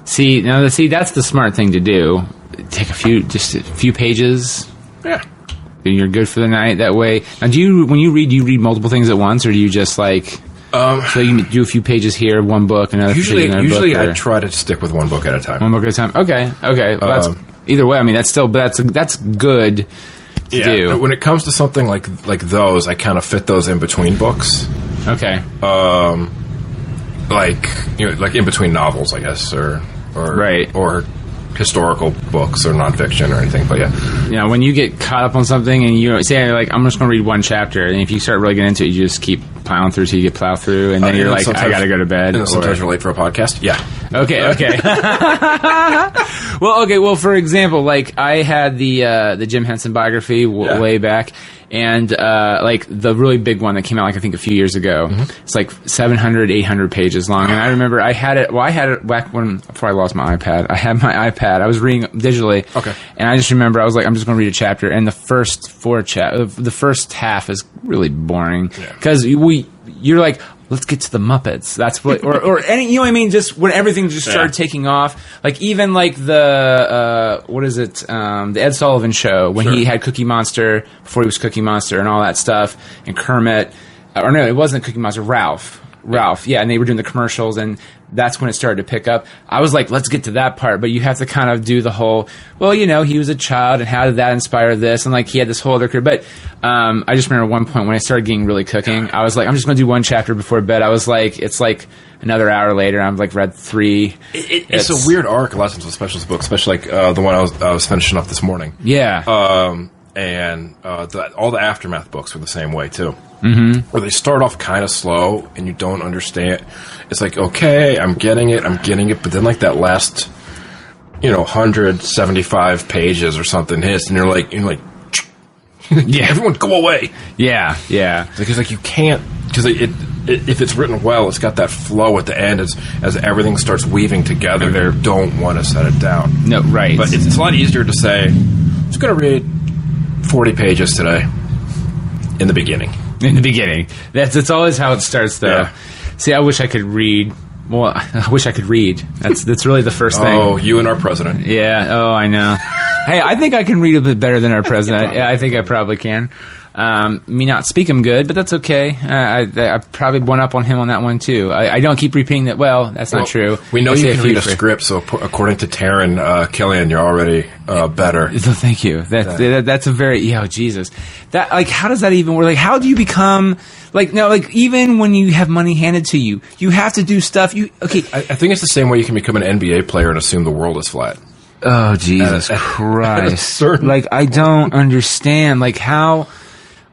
Speaker 1: see that's the smart thing to do. Take a few pages.
Speaker 2: Yeah.
Speaker 1: And you're good for the night that way. Now when you read multiple things at once, or do you just like so you do a few pages here, one book, another page, another
Speaker 2: usually
Speaker 1: book,
Speaker 2: I try to stick with one book at a time.
Speaker 1: One book at a time. Okay. Well, that's either way, I mean that's good. Do.
Speaker 2: When it comes to something like those, I kind of fit those in between books.
Speaker 1: Okay.
Speaker 2: Like in between novels, I guess, or
Speaker 1: right,
Speaker 2: or historical books or nonfiction or anything. But yeah,
Speaker 1: when you get caught up on something and you say like I'm just going to read one chapter, and if you start really getting into it, you just keep plowing through till you get plowed through, and then you're like, I got to go to bed.
Speaker 2: And sometimes you're late for a podcast. Yeah.
Speaker 1: Okay. Well, for example, like I had the Jim Henson biography way back, and like the really big one that came out like I think a few years ago. Mm-hmm. It's like 700, 800 pages long, and I remember I had it back before I lost my iPad. I had my iPad. I was reading digitally. Okay. And I just remember I was like, I'm just going to read a chapter, and the first the first half is really boring because you're like, let's get to the Muppets. That's what, or any, you know what I mean? Just when everything just started taking off, like even like the the Ed Sullivan Show when he had Cookie Monster before he was Cookie Monster and all that stuff, and Kermit, or no, it wasn't Cookie Monster, Ralph. Ralph. Yeah, and they were doing the commercials, and that's when it started to pick up. I was like, let's get to that part, but you have to kind of do the whole, well, you know, he was a child, and how did that inspire this? And like, he had this whole other career. But I just remember one point when I started getting really cooking, I was like, I'm just going to do one chapter before bed. I was like, it's like another hour later, I've like read 3.
Speaker 2: It's a weird arc. A lot of times with specialist books, especially like the one I was finishing up this morning.
Speaker 1: Yeah.
Speaker 2: And all the Aftermath books were the same way too. Mm-hmm. Where they start off kind of slow and you don't understand. It's like, okay, I'm getting it, but then like that last, 175 pages or something hits, and you're like, yeah, everyone go away.
Speaker 1: Yeah, yeah.
Speaker 2: Because like you can't, because if it's written well, it's got that flow at the end as everything starts weaving together. They don't want to set it down.
Speaker 1: No, right.
Speaker 2: But it's a lot easier to say, I'm just going to read 40 pages today in the beginning.
Speaker 1: In the beginning. That's always how it starts, though.
Speaker 2: Yeah.
Speaker 1: See, I wish I could read. Well, I wish I could read. That's really the first thing.
Speaker 2: Oh, you and our president.
Speaker 1: Yeah. Oh, I know. Hey, I think I can read a bit better than our president. Yeah, I think I probably can. Me not speak him good, but that's okay. I probably went up on him on that one too. I don't keep repeating that. Well, that's not true.
Speaker 2: We know you can read a script, so according to Taryn Killian, you're already better.
Speaker 1: So thank you. That's a very Jesus. That like, how does that even work? Like, how do you become like no like even when you have money handed to you, you have to do stuff. I
Speaker 2: think it's the same way you can become an NBA player and assume the world is flat.
Speaker 1: Oh Jesus Christ! Like I don't understand. Like how.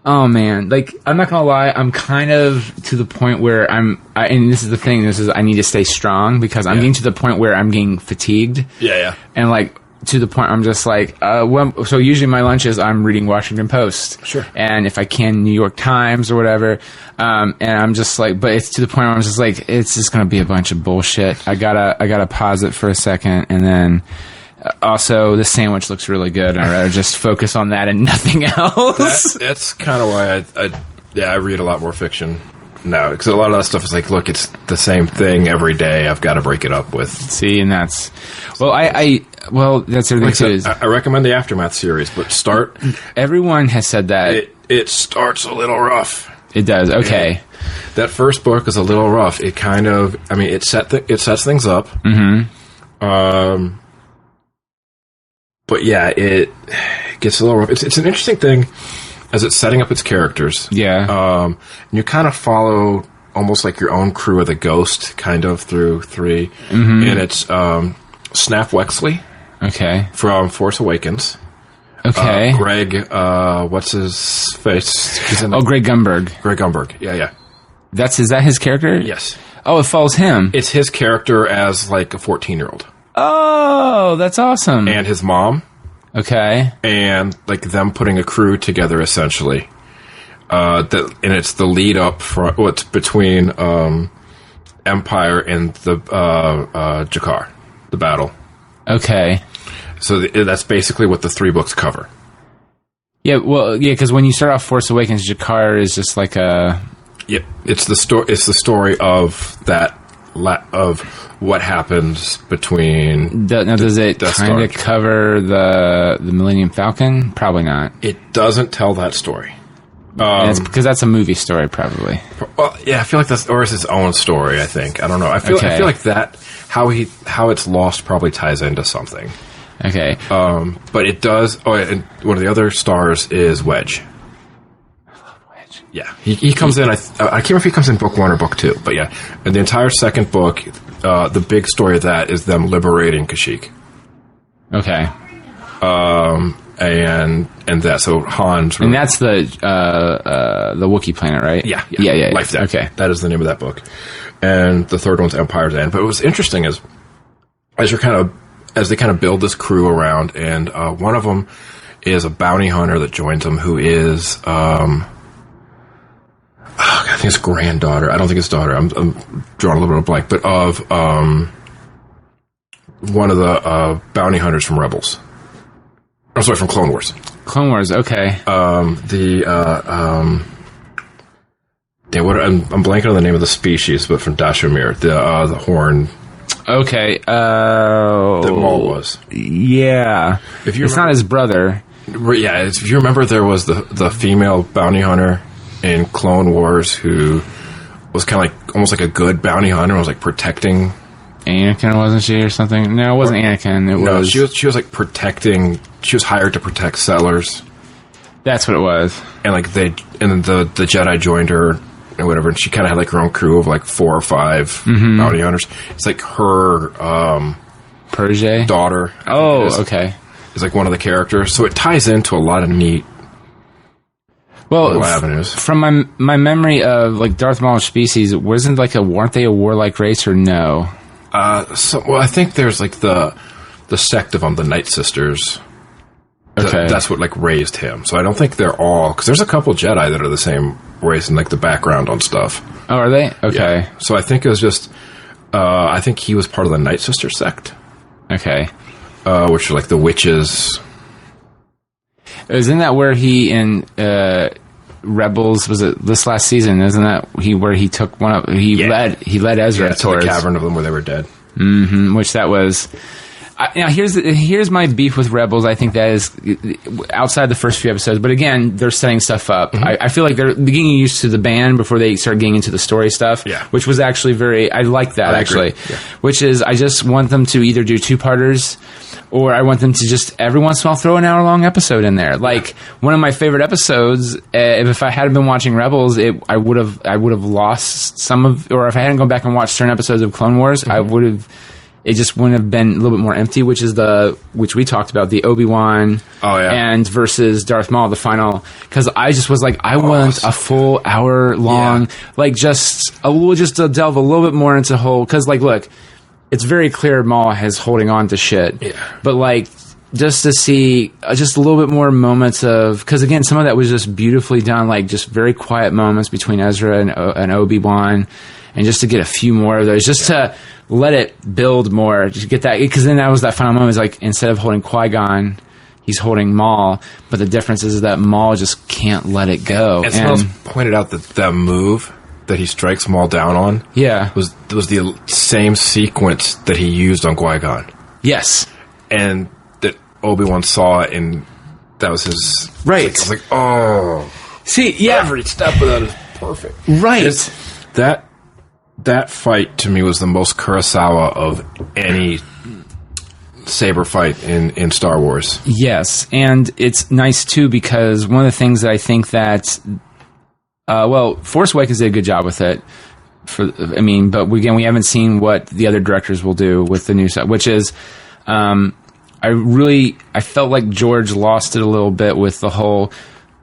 Speaker 1: Oh man, like I'm not gonna lie, I'm kind of to the point where and this is the thing. I need to stay strong because I'm getting to the point where I'm getting fatigued.
Speaker 2: Yeah.
Speaker 1: And like to the point I'm just like, so usually my lunch is I'm reading Washington Post.
Speaker 2: Sure.
Speaker 1: And if I can, New York Times or whatever. And I'm just like, but it's to the point where I'm just like, it's just gonna be a bunch of bullshit. I gotta pause it for a second and then. Also, the sandwich looks really good, and I'd rather just focus on that and nothing else.
Speaker 2: That's kind of why I read a lot more fiction now, because a lot of that stuff is like, look, it's the same thing every day. I've got to break it up with.
Speaker 1: See, and that's that's everything too.
Speaker 2: I recommend the Aftermath series, but start.
Speaker 1: Everyone has said that
Speaker 2: it starts a little rough.
Speaker 1: It does. Okay.
Speaker 2: Yeah. That first book is a little rough. It kind of, it sets things up.
Speaker 1: Mm-hmm.
Speaker 2: But yeah, it gets a little rough. It's an interesting thing as it's setting up its characters.
Speaker 1: Yeah.
Speaker 2: And you kind of follow almost like your own crew of the Ghost kind of through 3. Mm-hmm. And it's Snap Wexley.
Speaker 1: Okay.
Speaker 2: From Force Awakens.
Speaker 1: Okay.
Speaker 2: Greg, what's his face?
Speaker 1: Greg Gumberg.
Speaker 2: Greg Gumberg. Yeah.
Speaker 1: Is that his character?
Speaker 2: Yes.
Speaker 1: Oh, it follows him.
Speaker 2: It's his character as like a 14-year-old.
Speaker 1: Oh, that's awesome.
Speaker 2: And his mom.
Speaker 1: Okay.
Speaker 2: And like them putting a crew together essentially. And it's the lead up for what's between Empire and the Jakar, the battle.
Speaker 1: Okay.
Speaker 2: So that's basically what the 3 books cover.
Speaker 1: Yeah, well, because when you start off Force Awakens, Jakar is just like a.
Speaker 2: Yep, it's the story. It's the story of that. Of what happens between.
Speaker 1: Now, does it kind of cover the Millennium Falcon? Probably not.
Speaker 2: It doesn't tell that story.
Speaker 1: It's because that's a movie story, probably.
Speaker 2: Well, yeah, I feel like that's its own story. I think I don't know. I feel like that how it's lost probably ties into something.
Speaker 1: Okay.
Speaker 2: But it does. Oh, and one of the other stars is Wedge. Yeah, he comes in. I can't remember if he comes in book 1 or book 2, but yeah, and the entire second book, the big story of that is them liberating Kashyyyk.
Speaker 1: Okay.
Speaker 2: And that so Han's
Speaker 1: and that's the Wookiee planet, right?
Speaker 2: Yeah.
Speaker 1: Life Deck. Okay,
Speaker 2: that is the name of that book, and the third one's Empire's End. But what was interesting is as they kind of build this crew around, and one of them is a bounty hunter that joins them, who is. I think it's granddaughter. I don't think it's daughter. I'm drawing a little bit of a blank, but of one of the bounty hunters from Rebels. I'm sorry, from Clone Wars.
Speaker 1: Clone Wars. Okay.
Speaker 2: I'm blanking on the name of the species, but from Dashomir, the horn.
Speaker 1: Okay.
Speaker 2: That Maul was.
Speaker 1: Yeah. It's not his brother.
Speaker 2: Yeah. If you remember, there was the female bounty hunter in Clone Wars who was kind of like almost like a good bounty hunter. Was like protecting
Speaker 1: Anakin, wasn't she, or something? No, it wasn't Anakin.
Speaker 2: She was like protecting. She was hired to protect settlers.
Speaker 1: That's what it was.
Speaker 2: And like the Jedi joined her and whatever, and she kind of had like her own crew of like 4 or 5 bounty hunters. It's like her
Speaker 1: protege
Speaker 2: daughter.
Speaker 1: Okay.
Speaker 2: Is like one of the characters, so it ties into a lot of neat. Avenues.
Speaker 1: From my memory of like Darth Maul's species, weren't they a warlike race or no?
Speaker 2: I think there's like the sect of them, the Night Sisters.
Speaker 1: Okay,
Speaker 2: that's what like raised him. So I don't think they're all, because there's a couple Jedi that are the same race in like the background on stuff.
Speaker 1: Oh, are they? Okay.
Speaker 2: Yeah. So I think it was just, I think he was part of the Night Sister sect.
Speaker 1: Okay.
Speaker 2: Which are like the witches.
Speaker 1: Isn't that where he in Rebels, was it this last season? Isn't that where he took one up? He led Ezra towards
Speaker 2: the cavern of them where they were dead.
Speaker 1: Which that was. Now here's my beef with Rebels. I think that is outside the first few episodes, but again, they're setting stuff up. I feel like they're getting used to the band before they start getting into the story stuff.
Speaker 2: Yeah.
Speaker 1: Which was actually I like that actually.
Speaker 2: Yeah.
Speaker 1: Which is, I just want them to either do 2-parters, or I want them to just every once in a while throw an hour-long episode in there. Like one of my favorite episodes, if I hadn't been watching Rebels, I would have lost some of, or if I hadn't gone back and watched certain episodes of Clone Wars, I would have. It just wouldn't have been a little bit more empty, which we talked about, the Obi-Wan and versus Darth Maul, the final, because I just was like, I want a full hour long, like just to delve a little bit more into because like, look, it's very clear Maul is holding on to shit, but like, just to see just a little bit more moments of, because again, some of that was just beautifully done, like just very quiet moments between Ezra and Obi-Wan, and just to get a few more of those, just to let it build more, just get that, because then that was that final moment, is like, instead of holding Qui-Gon, he's holding Maul, but the difference is that Maul just can't let it go.
Speaker 2: And someone else pointed out that move that he strikes Maul down on was the same sequence that he used on Qui-Gon.
Speaker 1: Yes.
Speaker 2: And that Obi-Wan saw it, and that was his...
Speaker 1: Right.
Speaker 2: I was like, oh...
Speaker 1: See, yeah.
Speaker 2: Every step of that is perfect.
Speaker 1: Right.
Speaker 2: That fight, to me, was the most Kurosawa of any saber fight in Star Wars.
Speaker 1: Yes, and it's nice, too, because one of the things that I think that... Force Awakens did a good job with it. But again, we haven't seen what the other directors will do with the new stuff, which is... I felt like George lost it a little bit with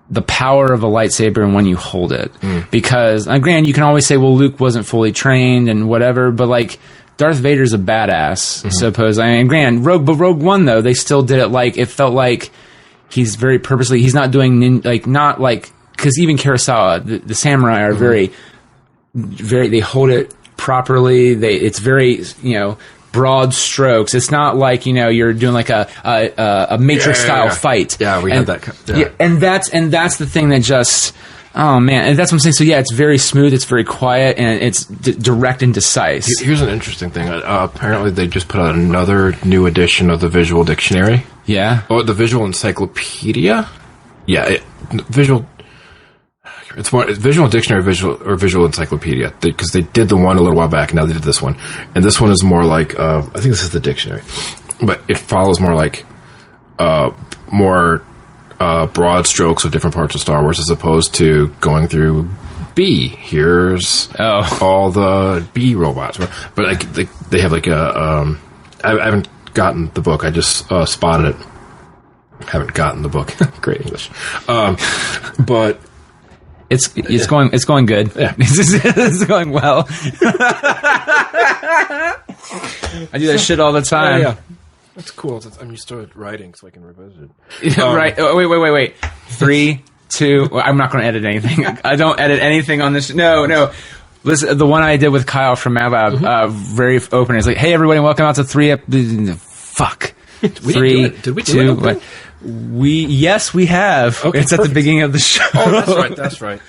Speaker 1: the power of a lightsaber and when you hold it. Because, granted, you can always say, well, Luke wasn't fully trained and whatever, but like, Darth Vader's a badass, suppose. Granted, Rogue One, though, they still did it like, it felt like he's very purposely, he's not doing, because even Kurosawa, the samurai are very, they hold it properly, it's very, broad strokes. It's not like, you're doing like a Matrix style fight.
Speaker 2: Yeah, we had that.
Speaker 1: Yeah, and that's the thing that just, oh man, and that's what I'm saying. So yeah, it's very smooth, it's very quiet, and it's direct and decisive.
Speaker 2: Here's an interesting thing. Apparently, they just put out another new edition of the Visual Dictionary.
Speaker 1: Yeah.
Speaker 2: Oh, the Visual Encyclopedia. Yeah, It's Visual Dictionary, Visual Encyclopedia, because they did the one a little while back, and now they did this one. And this one is more like, I think this is the dictionary, but it follows more like, broad strokes of different parts of Star Wars, as opposed to going through B. Here's all the B robots. But like, they have like I haven't gotten the book, I just spotted it. Haven't gotten the book. Great English. But...
Speaker 1: It's going good.
Speaker 2: Yeah.
Speaker 1: It's going well. I do that shit all the time.
Speaker 2: Yeah. That's cool. I'm used to writing, so I can revisit it.
Speaker 1: Right. Oh, wait. 3, 2. Well, I'm not going to edit anything. I don't edit anything on this. No. Listen, the one I did with Kyle from Mad Lab, very open. It's like, hey, everybody, welcome out to 3 Fuck. 3, 2, 1. Yes, we have.
Speaker 2: Okay,
Speaker 1: it's perfect. At the beginning of the show.
Speaker 2: Oh, that's right.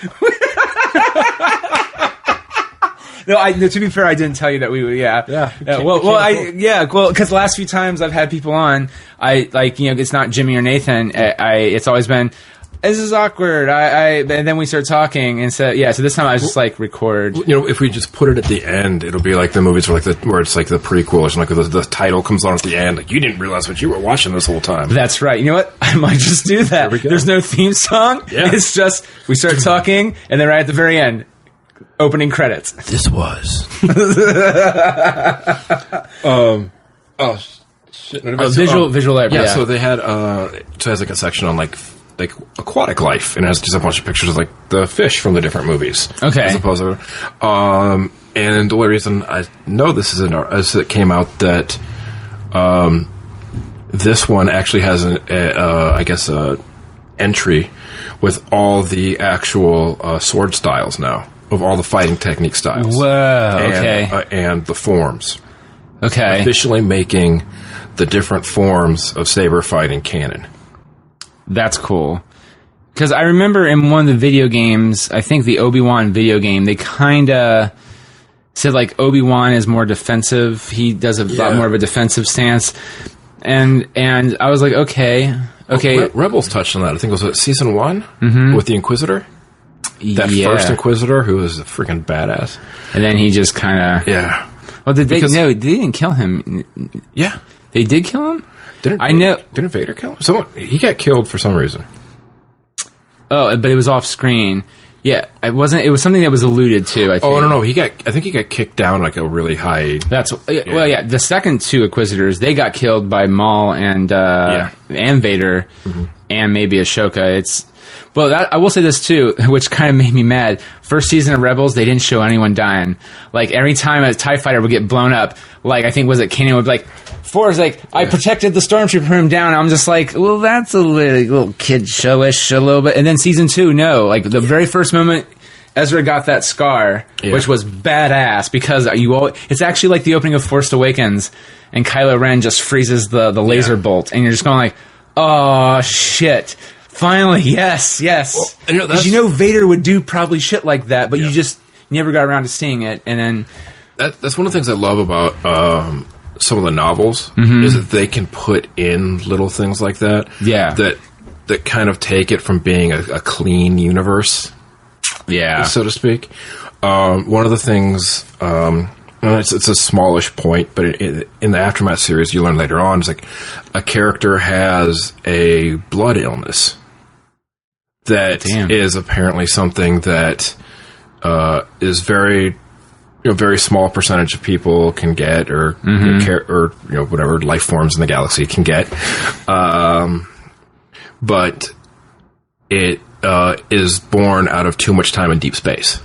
Speaker 1: No, to be fair, I didn't tell you that we would. Yeah. Because the last few times I've had people on, it's not Jimmy or Nathan. It's always been, this is awkward. And then we start talking, and so this time I was just like, record.
Speaker 2: If we just put it at the end, it'll be like the movies where it's like the prequel or something, like the title comes on at the end, like you didn't realize what you were watching this whole time.
Speaker 1: That's right. You know what? I might just do that. There's no theme song.
Speaker 2: Yeah.
Speaker 1: It's just we start talking, and then right at the very end, opening credits.
Speaker 2: This was. Shit.
Speaker 1: Visual library.
Speaker 2: Yeah, so they had so it has like a section on like aquatic life, and it has just a bunch of pictures of like the fish from the different movies.
Speaker 1: Okay.
Speaker 2: As opposed to, and the only reason I know this is it came out that this one actually has a entry with all the actual sword styles now, of all the fighting technique styles.
Speaker 1: Whoa. Okay.
Speaker 2: And the forms.
Speaker 1: Okay.
Speaker 2: Officially making the different forms of saber fighting canon.
Speaker 1: That's cool. Because I remember in one of the video games, I think the Obi-Wan video game, they kind of said like Obi-Wan is more defensive. He does a lot more of a defensive stance. And I was like, okay.
Speaker 2: Well, Rebels touched on that. I think it was season 1 with the Inquisitor. That first Inquisitor who was a freaking badass.
Speaker 1: And then he just kind of...
Speaker 2: Yeah.
Speaker 1: Well, they didn't kill him.
Speaker 2: Yeah.
Speaker 1: They did kill him?
Speaker 2: Didn't Vader kill him? He got killed for some reason.
Speaker 1: Oh, but it was off screen. Yeah, it wasn't. It was something that was alluded to. I think.
Speaker 2: Oh no! I think he got kicked down like a really high.
Speaker 1: Well, yeah. The second two Inquisitors, they got killed by Maul and Vader, and maybe Ashoka. I will say this too, which kind of made me mad. First season of Rebels, they didn't show anyone dying. Like every time a TIE fighter would get blown up, like I think Kanan would be like, Forrest, like, I protected the stormtrooper from him down. I'm just like, well, that's a little kid showish a little bit. And then season 2, no. Like, the very first moment Ezra got that scar, which was badass, because it's actually like the opening of Force Awakens, and Kylo Ren just freezes the laser bolt, and you're just going like, oh, shit. Finally, yes. Well, Vader would do probably shit like that, but you just never got around to seeing it, and then...
Speaker 2: That's one of the things I love about... some of the novels is that they can put in little things like that. Yeah. That kind of take it from being a clean universe. Yeah. So to speak. One of the things, it's a smallish point, but in the Aftermath series, you learn later on, it's like a character has a blood illness that is apparently something that is very small percentage of people can get, or whatever life forms in the galaxy can get. But it is born out of too much time in deep space.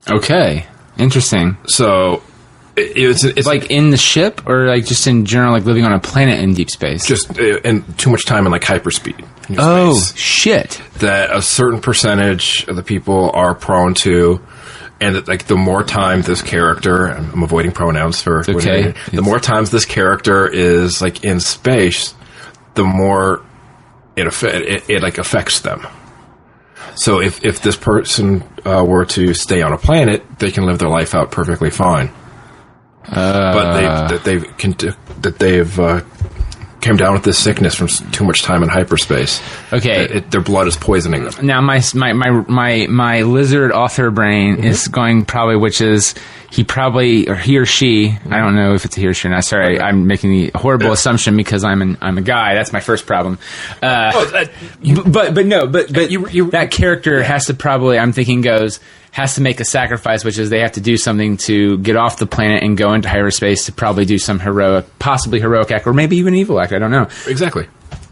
Speaker 2: Okay, interesting. So it's like in the ship, or like just in general, like living on a planet in deep space. Just and too much time in like hyperspeed. Oh shit! That a certain percentage of the people are prone to. And that, like, the more time this character, I'm avoiding pronouns for the more times this character is like in space, the more it affects them. So if this person were to stay on a planet, they can live their life out perfectly fine. But they've came down with this sickness from too much time in hyperspace. Okay, their blood is poisoning them. Now my lizard author brain is going probably, which is he or she. I don't know if it's a he or she. Sorry, I'm making the horrible assumption because I'm a guy. That's my first problem. But that character has to probably, I'm thinking, has to make a sacrifice, which is they have to do something to get off the planet and go into hyperspace to probably do some possibly heroic act, or maybe even evil act. I don't know. Exactly.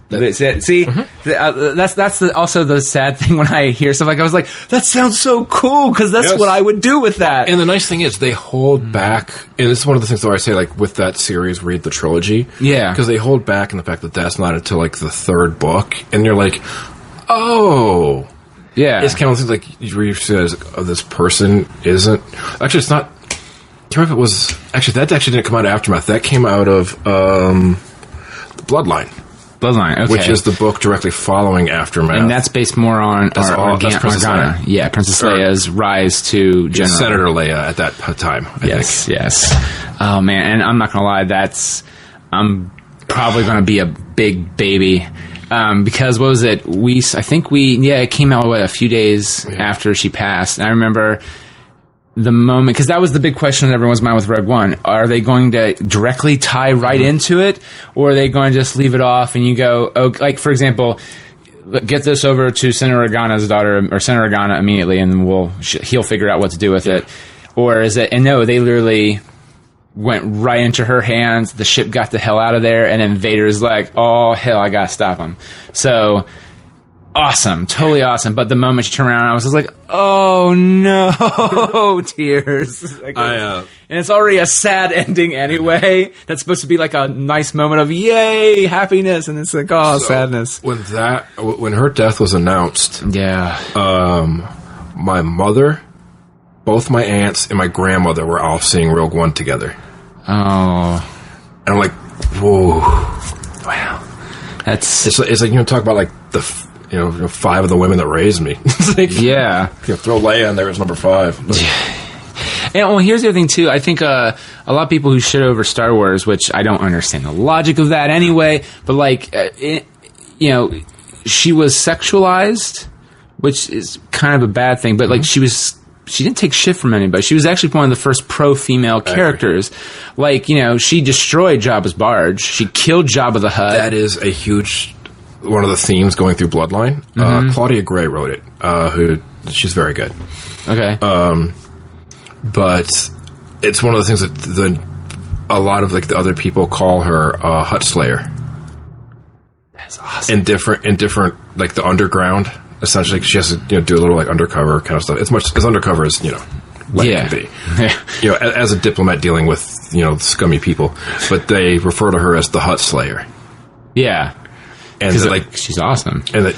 Speaker 2: That's it. See, that's also the sad thing when I hear stuff like, I was like, that sounds so cool, because that's what I would do with that. And the nice thing is they hold back, and this is one of the things where I say, like, with that series, read the trilogy. Yeah. Because they hold back in the fact that that's not until, like, the third book, and you're like, oh... Yeah. It's kind of things like you says, this person isn't... Actually, it's not... I can't remember if it was... Actually, that actually didn't come out of Aftermath. That came out of the Bloodline. Bloodline, okay. Which is the book directly following Aftermath. And that's based more on Organa. Yeah, Princess Leia's rise to General. Senator Leia at that time, I think. Yes. Oh, man. And I'm not going to lie, I'm probably going to be a big baby.
Speaker 1: because what was it? It came out a few days after she passed. And I remember the moment, because that was the big question in everyone's mind with Rogue One. Are they going to directly tie right into it, or are they going to just leave it off and you go, like, for example, get this over to Senator Organa's daughter, or Senator Organa immediately, and he'll figure out what to do with it. Or is it, and no, they literally went right into her hands, the ship got the hell out of there, and then Vader's like, oh, hell, I gotta stop him. So, awesome, totally awesome. But the moment she turned around, I was just like, oh no, tears. And it's already a sad ending anyway. That's supposed to be like a nice moment of yay, happiness, and it's like, oh, so sadness.
Speaker 2: When her death was announced, my mother, both my aunts, and my grandmother were all seeing Rogue One together.
Speaker 1: Oh.
Speaker 2: And I'm like, whoa.
Speaker 1: Wow.
Speaker 2: It's like, talk about like the 5 of the women that raised me. It's like, throw Leia in there as number 5.
Speaker 1: And well, here's the other thing too. I think a lot of people who shit over Star Wars, which I don't understand the logic of that anyway, but like, she was sexualized, which is kind of a bad thing. But like, she didn't take shit from anybody. She was actually one of the first pro-female characters. Like, she destroyed Jabba's barge. She killed Jabba the Hutt.
Speaker 2: That is a huge one of the themes going through Bloodline. Claudia Gray wrote it. She's very good.
Speaker 1: Okay.
Speaker 2: But it's one of the things that a lot of like the other people call her Hutt Slayer.
Speaker 1: That's awesome.
Speaker 2: In different like the underground. Essentially, she has to do a little like undercover kind of stuff. It's much as undercover as it can be. As a diplomat dealing with scummy people, but they refer to her as the Hutt Slayer.
Speaker 1: Yeah,
Speaker 2: and
Speaker 1: like she's awesome.
Speaker 2: And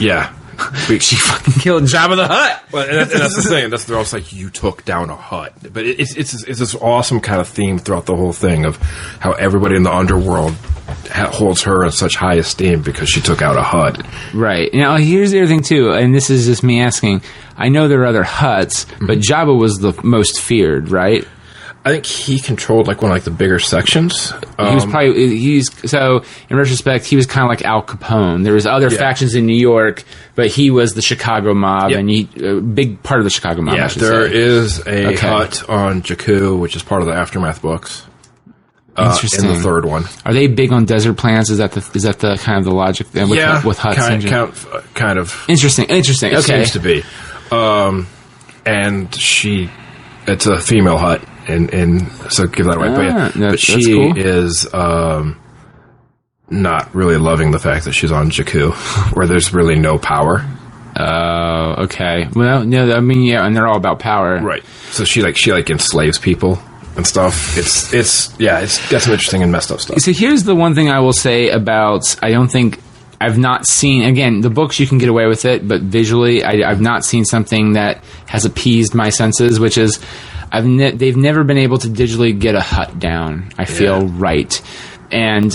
Speaker 1: she fucking killed Jabba the Hutt.
Speaker 2: Well, and that's the thing. They're also like, you took down a Hutt, but it's this awesome kind of theme throughout the whole thing of how everybody in the underworld holds her in such high esteem because she took out a Hutt.
Speaker 1: Right. Now, here's the other thing, too, and this is just me asking. I know there are other Hutts, but Jabba was the most feared, right?
Speaker 2: I think he controlled, like, one of, like, the bigger sections.
Speaker 1: So, in retrospect, he was kind of like Al Capone. There was other factions in New York, but he was the Chicago mob, and a big part of the Chicago mob, I should say.
Speaker 2: There is a Hutt on Jakku, which is part of the Aftermath books.
Speaker 1: Interesting.
Speaker 2: In the third one.
Speaker 1: Are they big on desert plants? Is that the kind of the logic with Hutts?
Speaker 2: Kind of.
Speaker 1: Interesting.
Speaker 2: It
Speaker 1: Okay.
Speaker 2: seems to be. And it's a female Hutt, and so give that away. But she
Speaker 1: cool.
Speaker 2: is not really loving the fact that she's on Jakku, where there's really no power.
Speaker 1: Oh, okay. Well, no, I mean, and they're all about power,
Speaker 2: right? So she enslaves people and stuff. It's got some interesting and messed up stuff.
Speaker 1: So here's the one thing I will say about, I've not seen, again, the books you can get away with it, but visually I've not seen something that has appeased my senses, which is they've never been able to digitally get a Hutt down, I feel, right. And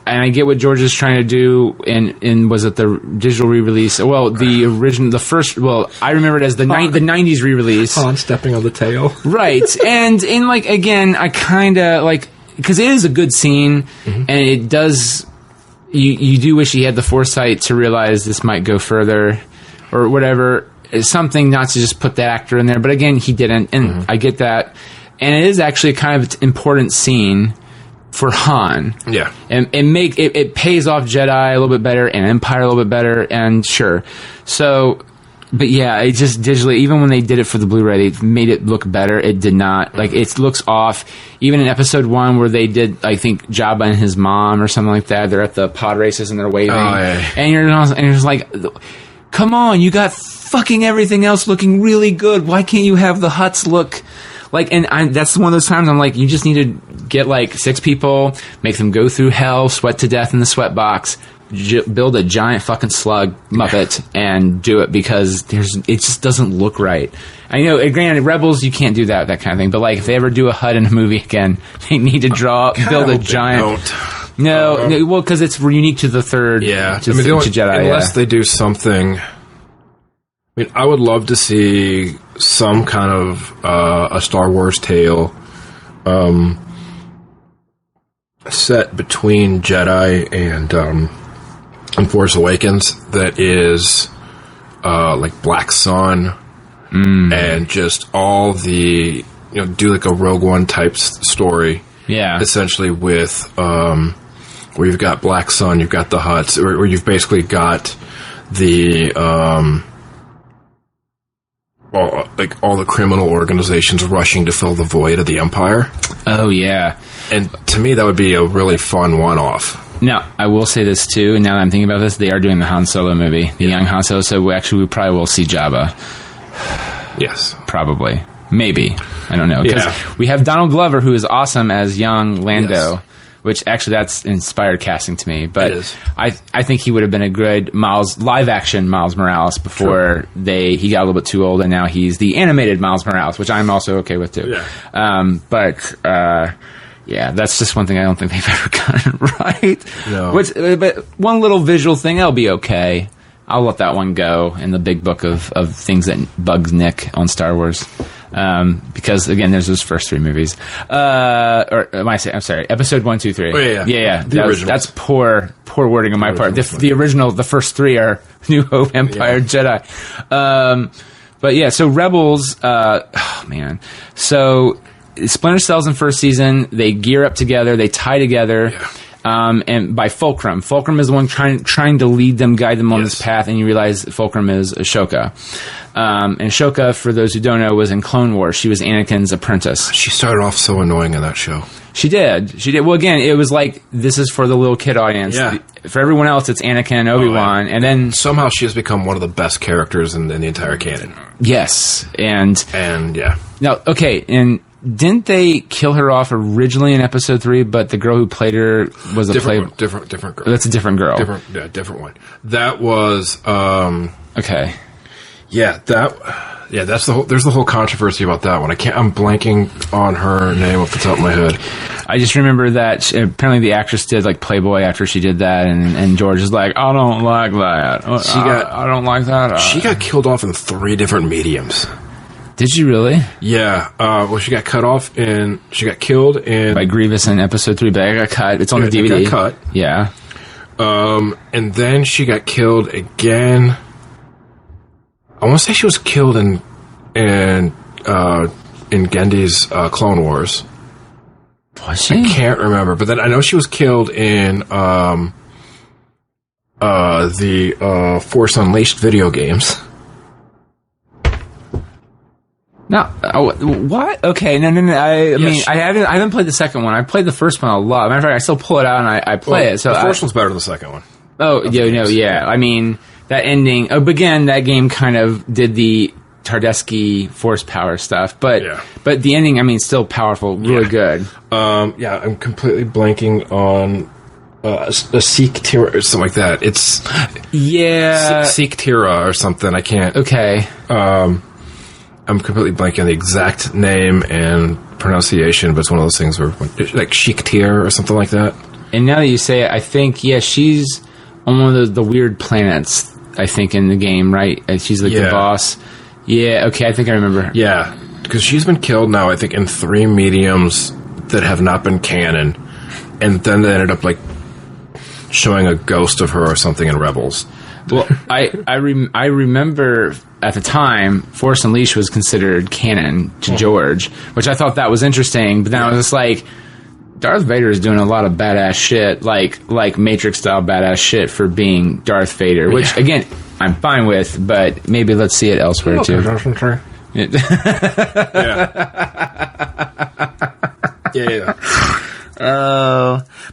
Speaker 1: I get what George is trying to do in was it the digital re-release? Well, the original, the first, I remember it as the 90s re-release.
Speaker 2: Han stepping on the tail.
Speaker 1: Right. And in again, I kind of because it is a good scene, and it does, you do wish he had the foresight to realize this might go further or whatever. It's something not to just put that actor in there, but again, he didn't, and I get that. And it is actually a kind of important scene for Han.
Speaker 2: Yeah.
Speaker 1: And it pays off Jedi a little bit better and Empire a little bit better, and sure. So, but yeah, it just digitally, even when they did it for the Blu-ray, they made it look better. It did not. It looks off. Even in episode 1 where they did, I think, Jabba and his mom or something like that, they're at the pod races and they're waving.
Speaker 2: Oh, yeah.
Speaker 1: And you're just like, come on, you got fucking everything else looking really good. Why can't you have the Hutts look that's one of those times I'm like, you just need to get 6 people, make them go through hell, sweat to death in the sweat box, build a giant fucking slug Muppet, and do it, because it just doesn't look right. I know, granted, Rebels, you can't do that kind of thing, but if they ever do a Hutt in a movie again, they need to build a giant. No, well, because it's unique to the third.
Speaker 2: Yeah,
Speaker 1: to Jedi.
Speaker 2: Unless they do something. I mean, I would love to see some kind of a Star Wars tale set between Jedi in Force Awakens that is like Black Sun and just all the, do like a Rogue One type story.
Speaker 1: Yeah.
Speaker 2: Essentially with, where you've got Black Sun, you've got the Hutts, where you've basically got the, all the criminal organizations rushing to fill the void of the Empire.
Speaker 1: Oh, yeah.
Speaker 2: And to me, that would be a really fun one-off.
Speaker 1: Now, I will say this, too, and now that I'm thinking about this, they are doing the Han Solo movie, the young Han Solo, so we probably will see Jabba.
Speaker 2: Yes.
Speaker 1: Probably. Maybe. I don't know. Because we have Donald Glover, who is awesome as young Lando, which actually that's inspired casting to me. But I think he would have been a good live-action Miles Morales before he got a little bit too old, and now he's the animated Miles Morales, which I'm also okay with, too.
Speaker 2: Yeah.
Speaker 1: Yeah, that's just one thing I don't think they've ever gotten right.
Speaker 2: No.
Speaker 1: But one little visual thing, that'll be okay. I'll let that one go in the big book of things that bugs Nick on Star Wars. Because, again, there's those first 3 movies. I'm sorry, episode 1, 2, 3.
Speaker 2: Oh, yeah.
Speaker 1: That's poor wording on my part. The original, the first 3 are New Hope, Empire, Jedi. But yeah, so Rebels, So Splinter Cell's in first season. They gear up together. They tie together.
Speaker 2: Yeah.
Speaker 1: And by Fulcrum. Fulcrum is the one trying to lead them, guide them on this path, and you realize Fulcrum is Ahsoka. And Ahsoka, for those who don't know, was in Clone Wars. She was Anakin's apprentice.
Speaker 2: She started off so annoying in that show.
Speaker 1: She did. Well, again, it was like, this is for the little kid audience.
Speaker 2: Yeah.
Speaker 1: For everyone else, it's Anakin, Obi-Wan, and then...
Speaker 2: Somehow she has become one of the best characters in the entire canon.
Speaker 1: Yes, and yeah. Now, okay, and... Didn't they kill her off originally in episode 3, but the girl who played her was
Speaker 2: different girl.
Speaker 1: That's a different girl.
Speaker 2: Different one. That was
Speaker 1: okay.
Speaker 2: Yeah, that's there's the whole controversy about that one. I'm blanking on her name off the top of my head.
Speaker 1: I just remember that apparently the actress did like Playboy after she did that, and George is like, I don't like that. I don't like that.
Speaker 2: She got killed off in 3 different mediums.
Speaker 1: Did you really?
Speaker 2: Yeah. Well, she got killed in...
Speaker 1: By Grievous in episode 3, but it got cut. It's on the DVD.
Speaker 2: It got cut.
Speaker 1: Yeah.
Speaker 2: And then she got killed again. I want to say she was killed in Gendy's Clone Wars.
Speaker 1: Was she?
Speaker 2: I can't remember, but then I know she was killed in the Force Unleashed video games.
Speaker 1: No, what? Okay, no. I mean, I haven't played the second one. I played the first one a lot. Matter of fact, I still pull it out and I play it. So
Speaker 2: the first one's better than the second one.
Speaker 1: Oh, yeah. I mean, that ending. Oh, but again, that game kind of did the Tardeschi force power stuff, but the ending, I mean, still powerful, really good.
Speaker 2: I'm completely blanking on a Sikh Tira or something like that. It's Sikh Tira or something. I can't.
Speaker 1: Okay.
Speaker 2: I'm completely blanking on the exact name and pronunciation, but it's one of those things where, like, Shiktir or something like that.
Speaker 1: And now that you say it, I think, she's on one of the weird planets, I think, in the game, right? She's like the boss. Yeah, okay, I think I remember.
Speaker 2: Yeah, because she's been killed now, I think, in 3 mediums that have not been canon, and then they ended up, like, showing a ghost of her or something in Rebels.
Speaker 1: Well, I remember at the time, Force Unleashed was considered canon to George, which I thought that was interesting. But then I was just like, Darth Vader is doing a lot of badass shit, like Matrix style badass shit for being Darth Vader, which again I'm fine with, but maybe let's see it elsewhere too.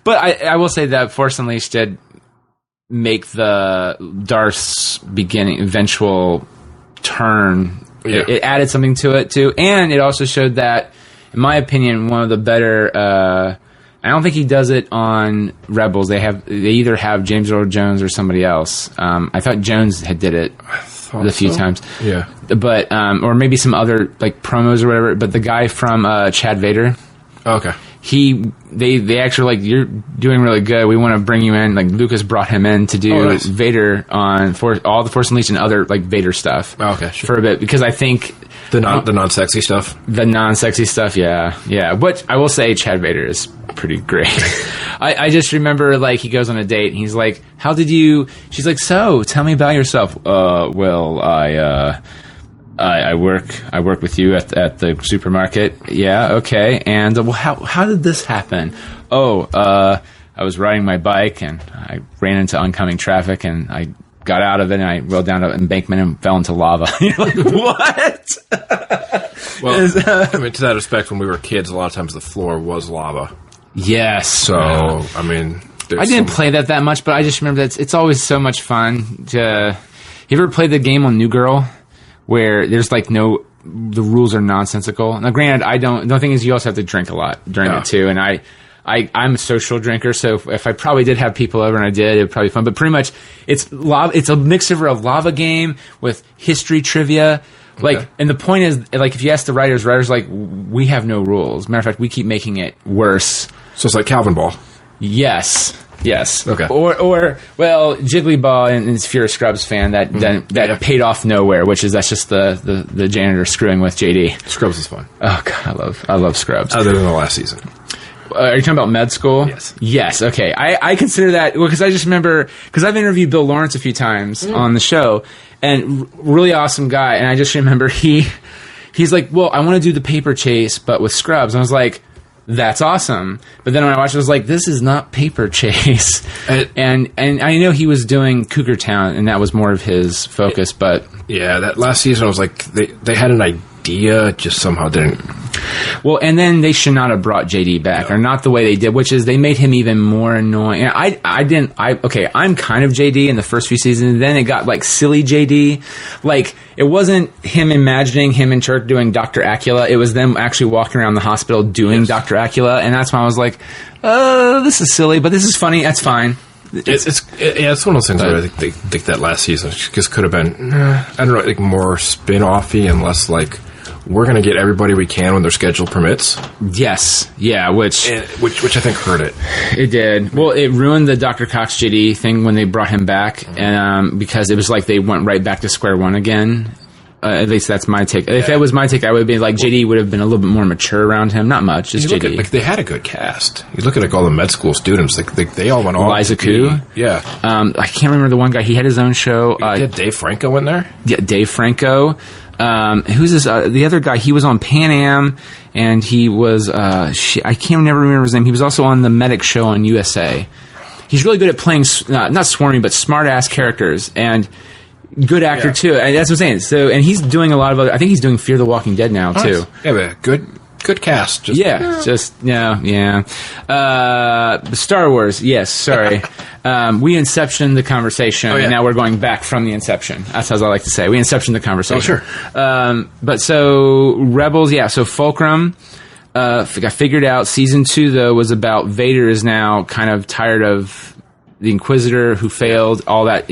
Speaker 1: But I will say that Force Unleashed did make the Darth's eventual turn. It added something to it too, and it also showed that, in my opinion, one of the better. I don't think he does it on Rebels. They either have James Earl Jones or somebody else. I thought Jones did it a few times.
Speaker 2: Yeah,
Speaker 1: but or maybe some other like promos or whatever. But the guy from Chad Vader.
Speaker 2: Okay.
Speaker 1: they actually like, you're doing really good. We want to bring you in. Like Lucas brought him in to do Vader on all the Force Unleashed and other like Vader stuff.
Speaker 2: Oh, okay, sure.
Speaker 1: For a bit, because I think
Speaker 2: the non-sexy stuff.
Speaker 1: The non-sexy stuff, yeah. But I will say Chad Vader is pretty great. I just remember like he goes on a date and he's like, "How did you?" She's like, "So, tell me about yourself." Well, I work with you at the supermarket. Yeah, okay. And well, how did this happen? Oh, I was riding my bike and I ran into oncoming traffic and I got out of it and I rode down an embankment and fell into lava. You're like, what?
Speaker 2: Well, I mean, to that respect, when we were kids, a lot of times the floor was lava.
Speaker 1: Yes.
Speaker 2: So, I mean,
Speaker 1: I didn't play that much, but I just remember that it's always so much fun to. You ever played the game on New Girl, where there's like the rules are nonsensical? Now, granted, I don't. The thing is, you also have to drink a lot during it too, and I'm a social drinker, so if I probably did have people over and I did, it would probably be fun. But pretty much, it's a mixture of lava game with history trivia. Like, and the point is, like, if you ask the writers like, we have no rules. Matter of fact, we keep making it worse.
Speaker 2: So it's like Calvin Ball.
Speaker 1: Yes.
Speaker 2: Okay.
Speaker 1: Or well, Jiggly Ball and if you're a Scrubs fan, that paid off nowhere, that's just the janitor screwing with JD.
Speaker 2: Scrubs is fun.
Speaker 1: Oh God, I love Scrubs.
Speaker 2: Other than the last season.
Speaker 1: Are you talking about Med School? Yes. Okay. I consider that, because I just remember, because I've interviewed Bill Lawrence a few times on the show, and really awesome guy. And I just remember he's like, well, I want to do the Paper Chase, but with Scrubs. And I was like, that's awesome. But then when I watched it, I was like, this is not Paper Chase. And I know he was doing Cougar Town, and that was more of his focus. But
Speaker 2: yeah, that last season, I was like, they had an idea, just somehow didn't.
Speaker 1: Well, and then they should not have brought JD back, or not the way they did, which is they made him even more annoying. And I'm kind of JD in the first few seasons, and then it got like silly JD. Like, it wasn't him imagining him and Turk doing Dr. Acula. It was them actually walking around the hospital doing Dr. Acula, and that's when I was like, this is silly, but this is funny. That's fine.
Speaker 2: It's one of those things where I think that last season just could have been, I don't know, like more spin-offy and less like, we're going to get everybody we can when their schedule permits.
Speaker 1: Yes. Yeah, which
Speaker 2: I think hurt it.
Speaker 1: It did. Well, it ruined the Dr. Cox JD thing when they brought him back, and because it was like they went right back to square one again. At least that's my take. If that was my take, I would have been like, JD would have been a little bit more mature around him. Not much, just JD.
Speaker 2: Like, they had a good cast. You look at like all the med school students, like they all went on.
Speaker 1: Eliza Koo.
Speaker 2: Yeah.
Speaker 1: I can't remember the one guy. He had his own show.
Speaker 2: Did Dave Franco in there?
Speaker 1: Yeah, Dave Franco. Who's this? The other guy, he was on Pan Am, and he was, I can't never remember his name. He was also on the Medic show on USA. He's really good at playing, not swarmy, but smart ass characters, and good actor too. And that's what I'm saying. So, and he's doing a lot of other, I think he's doing Fear the Walking Dead now too.
Speaker 2: Yeah, but good cast.
Speaker 1: Star Wars, yes, sorry. We inceptioned the conversation, and now we're going back from the inception. That's how I like to say. We inceptioned the conversation.
Speaker 2: Oh, sure.
Speaker 1: But so, Rebels, so Fulcrum, I figured out season 2, though, was about Vader is now kind of tired of the Inquisitor who failed, all that,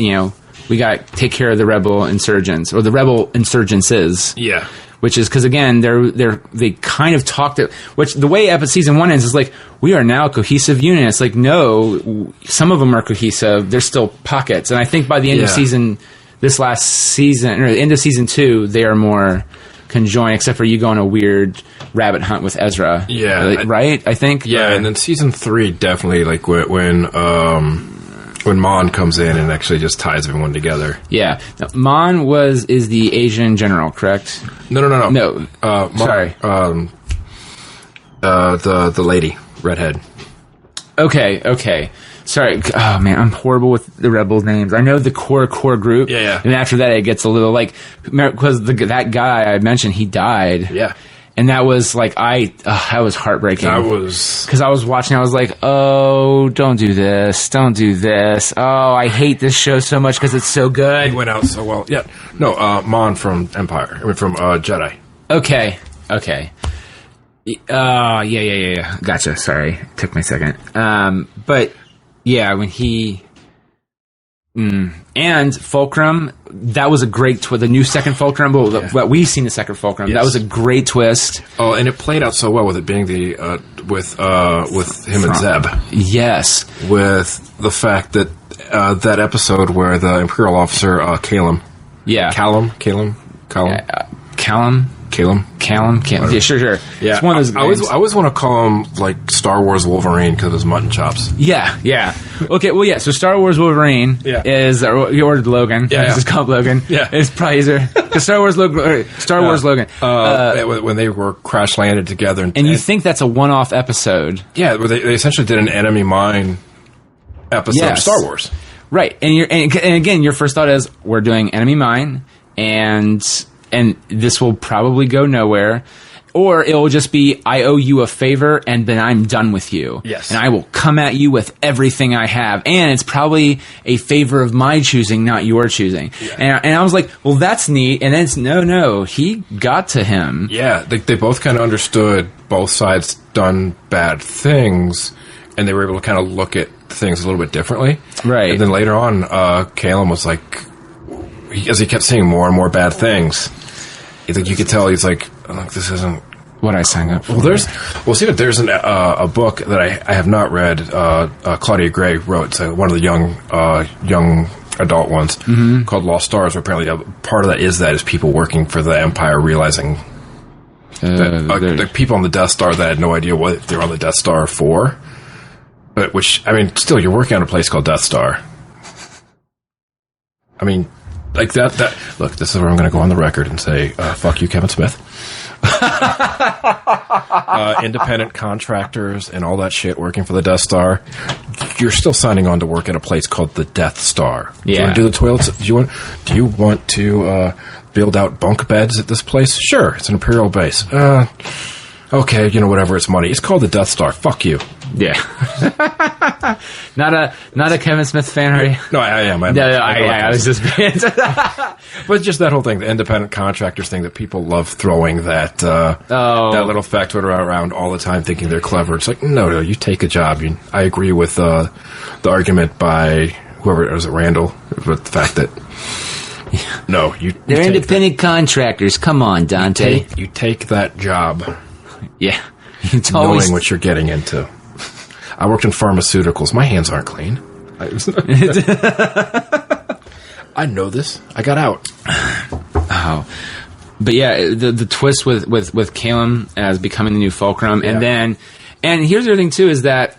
Speaker 1: we got to take care of the rebel insurgents, or the rebel insurgences.
Speaker 2: Yeah.
Speaker 1: Which is because, again, they kind of talked it. Which the way season 1 ends is like, we are now a cohesive unit. It's like, no, some of them are cohesive. There's still pockets, and I think by the end of this last season, or the end of season 2, they are more conjoined. Except for you go on a weird rabbit hunt with Ezra.
Speaker 2: Yeah,
Speaker 1: right. I think.
Speaker 2: Yeah, and then season 3 definitely like when Mon comes in and actually just ties everyone together.
Speaker 1: Yeah. Now, Mon is the Asian general, correct?
Speaker 2: No.
Speaker 1: No. Sorry.
Speaker 2: The lady, redhead.
Speaker 1: Okay. Sorry. Oh, man, I'm horrible with the rebel names. I know the core group.
Speaker 2: Yeah.
Speaker 1: And after that, it gets a little like, because that guy I mentioned, he died.
Speaker 2: Yeah.
Speaker 1: And that was like, that was heartbreaking.
Speaker 2: That was...
Speaker 1: Because I was watching, I was like, oh, don't do this. Oh, I hate this show so much because it's so good.
Speaker 2: It went out so well. Yeah. No, Mon from Empire. from Jedi.
Speaker 1: Okay. Yeah. Gotcha. Sorry. Took me a second. But, yeah, when he... And Fulcrum, that was a great twist. The new second Fulcrum, but we've seen the second Fulcrum. Yes. That was a great twist.
Speaker 2: Oh, and it played out so well with it being the with him and Zeb.
Speaker 1: Yes,
Speaker 2: with the fact that that episode where the Imperial officer Calum.
Speaker 1: Callum. Yeah, sure.
Speaker 2: Yeah,
Speaker 1: it's one of those
Speaker 2: I always want to call him like Star Wars Wolverine because of his mutton chops.
Speaker 1: Yeah. Okay, well, yeah. So Star Wars Wolverine is you ordered Logan.
Speaker 2: Yeah,
Speaker 1: it's called Logan.
Speaker 2: Yeah,
Speaker 1: it's probably easier. Star Wars Logan.
Speaker 2: When they were crash landed together,
Speaker 1: and you think that's a one-off episode?
Speaker 2: Yeah, where they essentially did an Enemy Mine episode of Star Wars.
Speaker 1: Right, and again, your first thought is we're doing Enemy Mine, and this will probably go nowhere, or it will just be I owe you a favor, and then I'm done with you.
Speaker 2: Yes,
Speaker 1: and I will come at you with everything I have, and it's probably a favor of my choosing, not your choosing. Yeah. And I was like, well, that's neat. And then it's no, he got to him.
Speaker 2: Yeah, they both kind of understood both sides done bad things, and they were able to kind of look at things a little bit differently.
Speaker 1: Right.
Speaker 2: And then later on, Calum was like, as he kept seeing more and more bad things, you could tell he's like, oh, this isn't
Speaker 1: what I signed up for.
Speaker 2: Well, there's a book that I have not read. Claudia Gray wrote. It's one of the young adult ones called Lost Stars. Where apparently part of that is people working for the Empire realizing that the people on the Death Star that had no idea what they're on the Death Star for. But still, you're working on a place called Death Star. I mean, like that. Look, this is where I'm going to go on the record and say, "Fuck you, Kevin Smith." Independent contractors and all that shit working for the Death Star. You're still signing on to work at a place called the Death Star.
Speaker 1: Yeah.
Speaker 2: Do you want to do the toilets? Do you want to build out bunk beds at this place? Sure, it's an Imperial base. Okay, whatever. It's money. It's called the Death Star. Fuck you.
Speaker 1: Yeah. Not a Kevin Smith fan, are you?
Speaker 2: No, I am.
Speaker 1: I was just being...
Speaker 2: But just that whole thing, the independent contractors thing, that people love throwing that little factoid around all the time, thinking they're clever. It's like, no, you take a job. I agree with the argument by whoever, was it Randall, with the fact that they're independent
Speaker 1: contractors. Come on, Dante.
Speaker 2: You take that job.
Speaker 1: Yeah.
Speaker 2: It's knowing what you're getting into. I worked in pharmaceuticals. My hands aren't clean. I know this. I got out.
Speaker 1: Oh. But yeah, the twist with Calum as becoming the new Fulcrum. And here's the other thing too, is that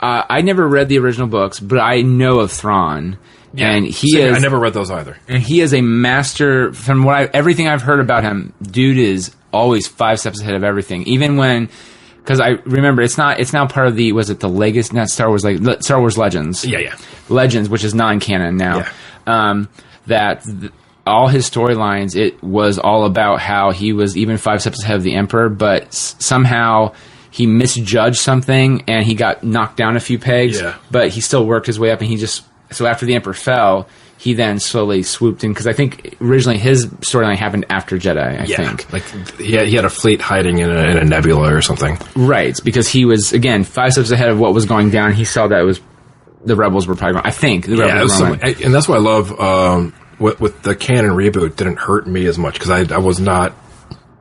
Speaker 1: I never read the original books, but I know of Thrawn.
Speaker 2: Yeah.
Speaker 1: And
Speaker 2: I never read those either.
Speaker 1: And he is a master. From everything I've heard about him, dude is always 5 steps ahead of everything. Even when, because I remember it's now part of the, was it the Legacy, not Star Wars, like Star Wars Legends.
Speaker 2: Yeah.
Speaker 1: Legends, which is non-canon now. Yeah. All his storylines, it was all about how he was even 5 steps ahead of the Emperor, but somehow he misjudged something and he got knocked down a few pegs. Yeah. But he still worked his way up, and so after the Emperor fell, he then slowly swooped in, because I think originally his storyline happened after Jedi, I think.
Speaker 2: Like he had a fleet hiding in a nebula or something.
Speaker 1: Right, because he was, again, 5 steps ahead of what was going down. He saw that the rebels were probably going, I think. The rebels were going.
Speaker 2: And that's what I love, with the canon reboot, didn't hurt me as much, because I was not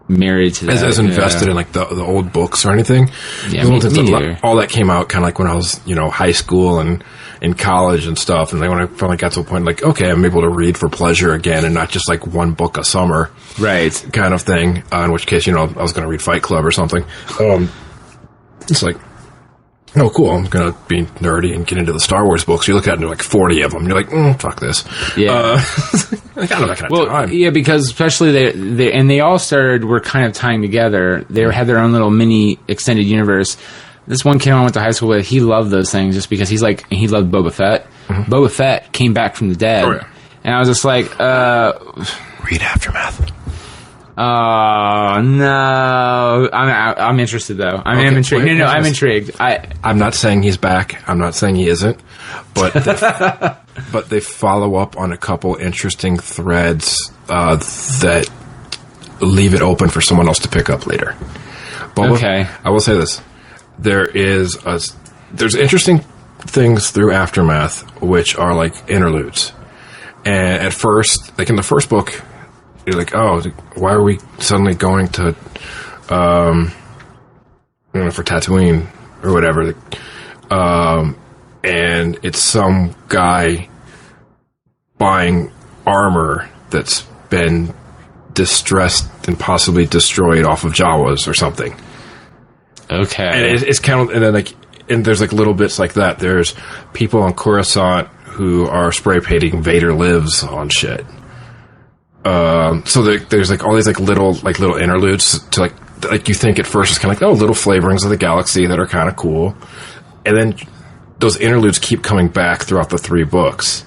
Speaker 1: married to that,
Speaker 2: as invested in like the old books or anything.
Speaker 1: Yeah, me
Speaker 2: all that came out kind of like when I was high school and in college and stuff, and then when I finally got to a point like, okay, I'm able to read for pleasure again and not just like one book a summer,
Speaker 1: right,
Speaker 2: kind of thing. In which case, I was going to read Fight Club or something. It's like, oh, cool, I'm going to be nerdy and get into the Star Wars books. You look at it, and like 40 of them. You're like, fuck this.
Speaker 1: Yeah.
Speaker 2: I got that kind of time.
Speaker 1: Yeah, because especially they all were kind of tying together. They had their own little mini extended universe. This one kid I went to high school with, he loved those things just because he loved Boba Fett. Mm-hmm. Boba Fett came back from the dead. Oh, yeah. And I was just like,
Speaker 2: read Aftermath.
Speaker 1: Oh, no. I'm interested, though. I'm intrigued. No, I'm intrigued.
Speaker 2: I'm not saying he's back. I'm not saying he isn't. But they follow up on a couple interesting threads that leave it open for someone else to pick up later.
Speaker 1: Okay.
Speaker 2: I will say this. There's interesting things through Aftermath, which are like interludes. And at first, like in the first book, you're like, oh, why are we suddenly going to, for Tatooine or whatever? And it's some guy buying armor that's been distressed and possibly destroyed off of Jawas or something.
Speaker 1: Okay.
Speaker 2: And it's kind of, and then like, and there's like little bits like that. There's people on Coruscant who are spray painting Vader lives on shit. So there's like all these like little interludes to like you think at first it's kind of like, oh, little flavorings of the galaxy that are kind of cool. And then those interludes keep coming back throughout the 3 books.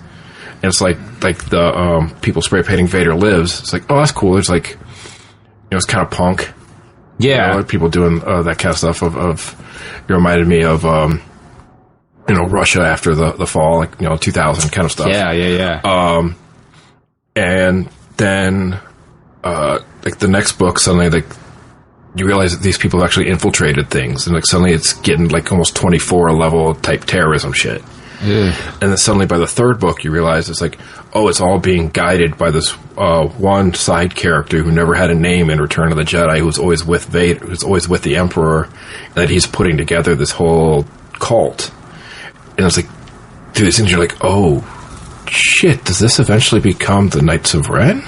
Speaker 2: And it's like the people spray painting Vader lives. It's like, oh, that's cool. There's like, it's kind of punk.
Speaker 1: Yeah.
Speaker 2: People doing that kind of stuff it reminded me of, Russia after the fall, 2000 kind of stuff.
Speaker 1: Yeah.
Speaker 2: And then, like the next book, suddenly, like, you realize that these people have actually infiltrated things, and like suddenly it's getting like almost 24 level type terrorism shit.
Speaker 1: Ugh.
Speaker 2: And then suddenly by the 3rd book, you realize it's like, oh, it's all being guided by this one side character who never had a name in Return of the Jedi, who's always with Vader, who's always with the Emperor, and that he's putting together this whole cult. And it's like, through these things, you're like, oh, shit, does this eventually become the Knights of Ren?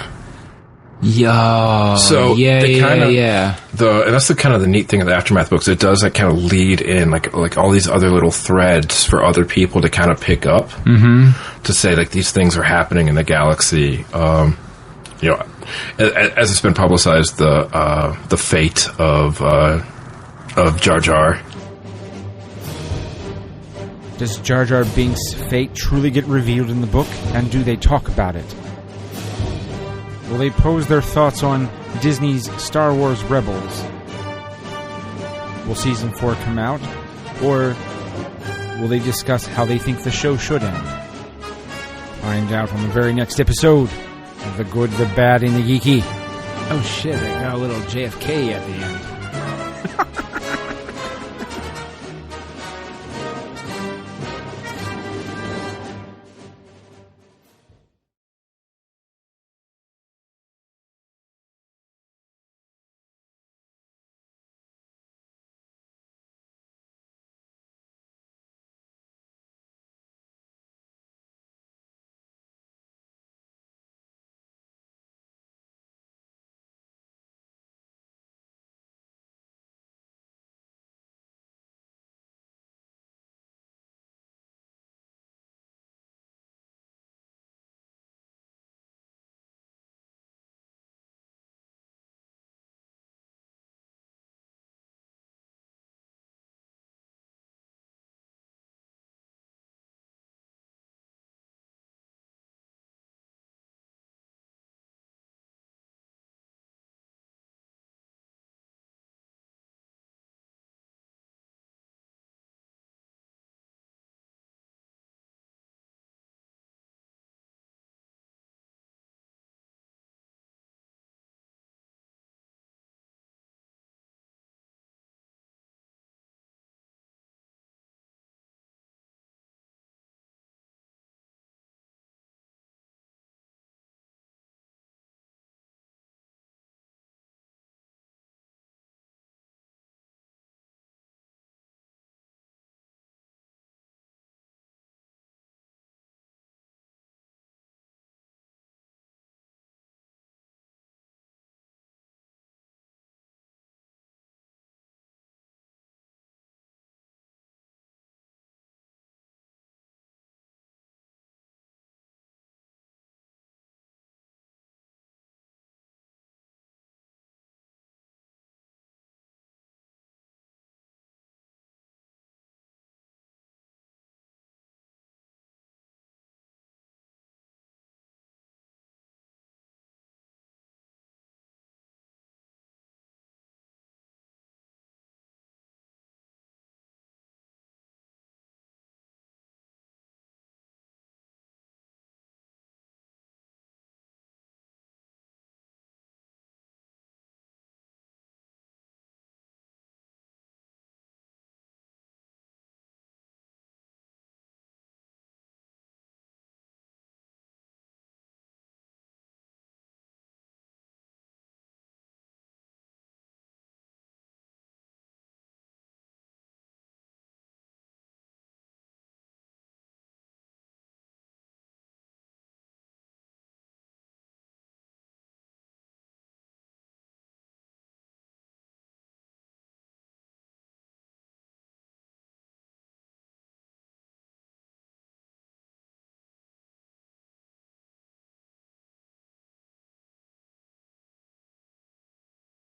Speaker 1: Yeah.
Speaker 2: So
Speaker 1: yeah.
Speaker 2: And that's the kind of the neat thing of the Aftermath books. It does like kind of lead in like all these other little threads for other people to kind of pick up, to say like these things are happening in the galaxy. As it's been publicized, the fate of Jar Jar.
Speaker 3: Does Jar Jar Binks' fate truly get revealed in the book, and do they talk about it? Will they pose their thoughts on Disney's Star Wars Rebels? Will Season 4 come out? Or will they discuss how they think the show should end? Find out on the very next episode of The Good, the Bad, and the Geeky.
Speaker 1: Oh shit, I got a little JFK at the end.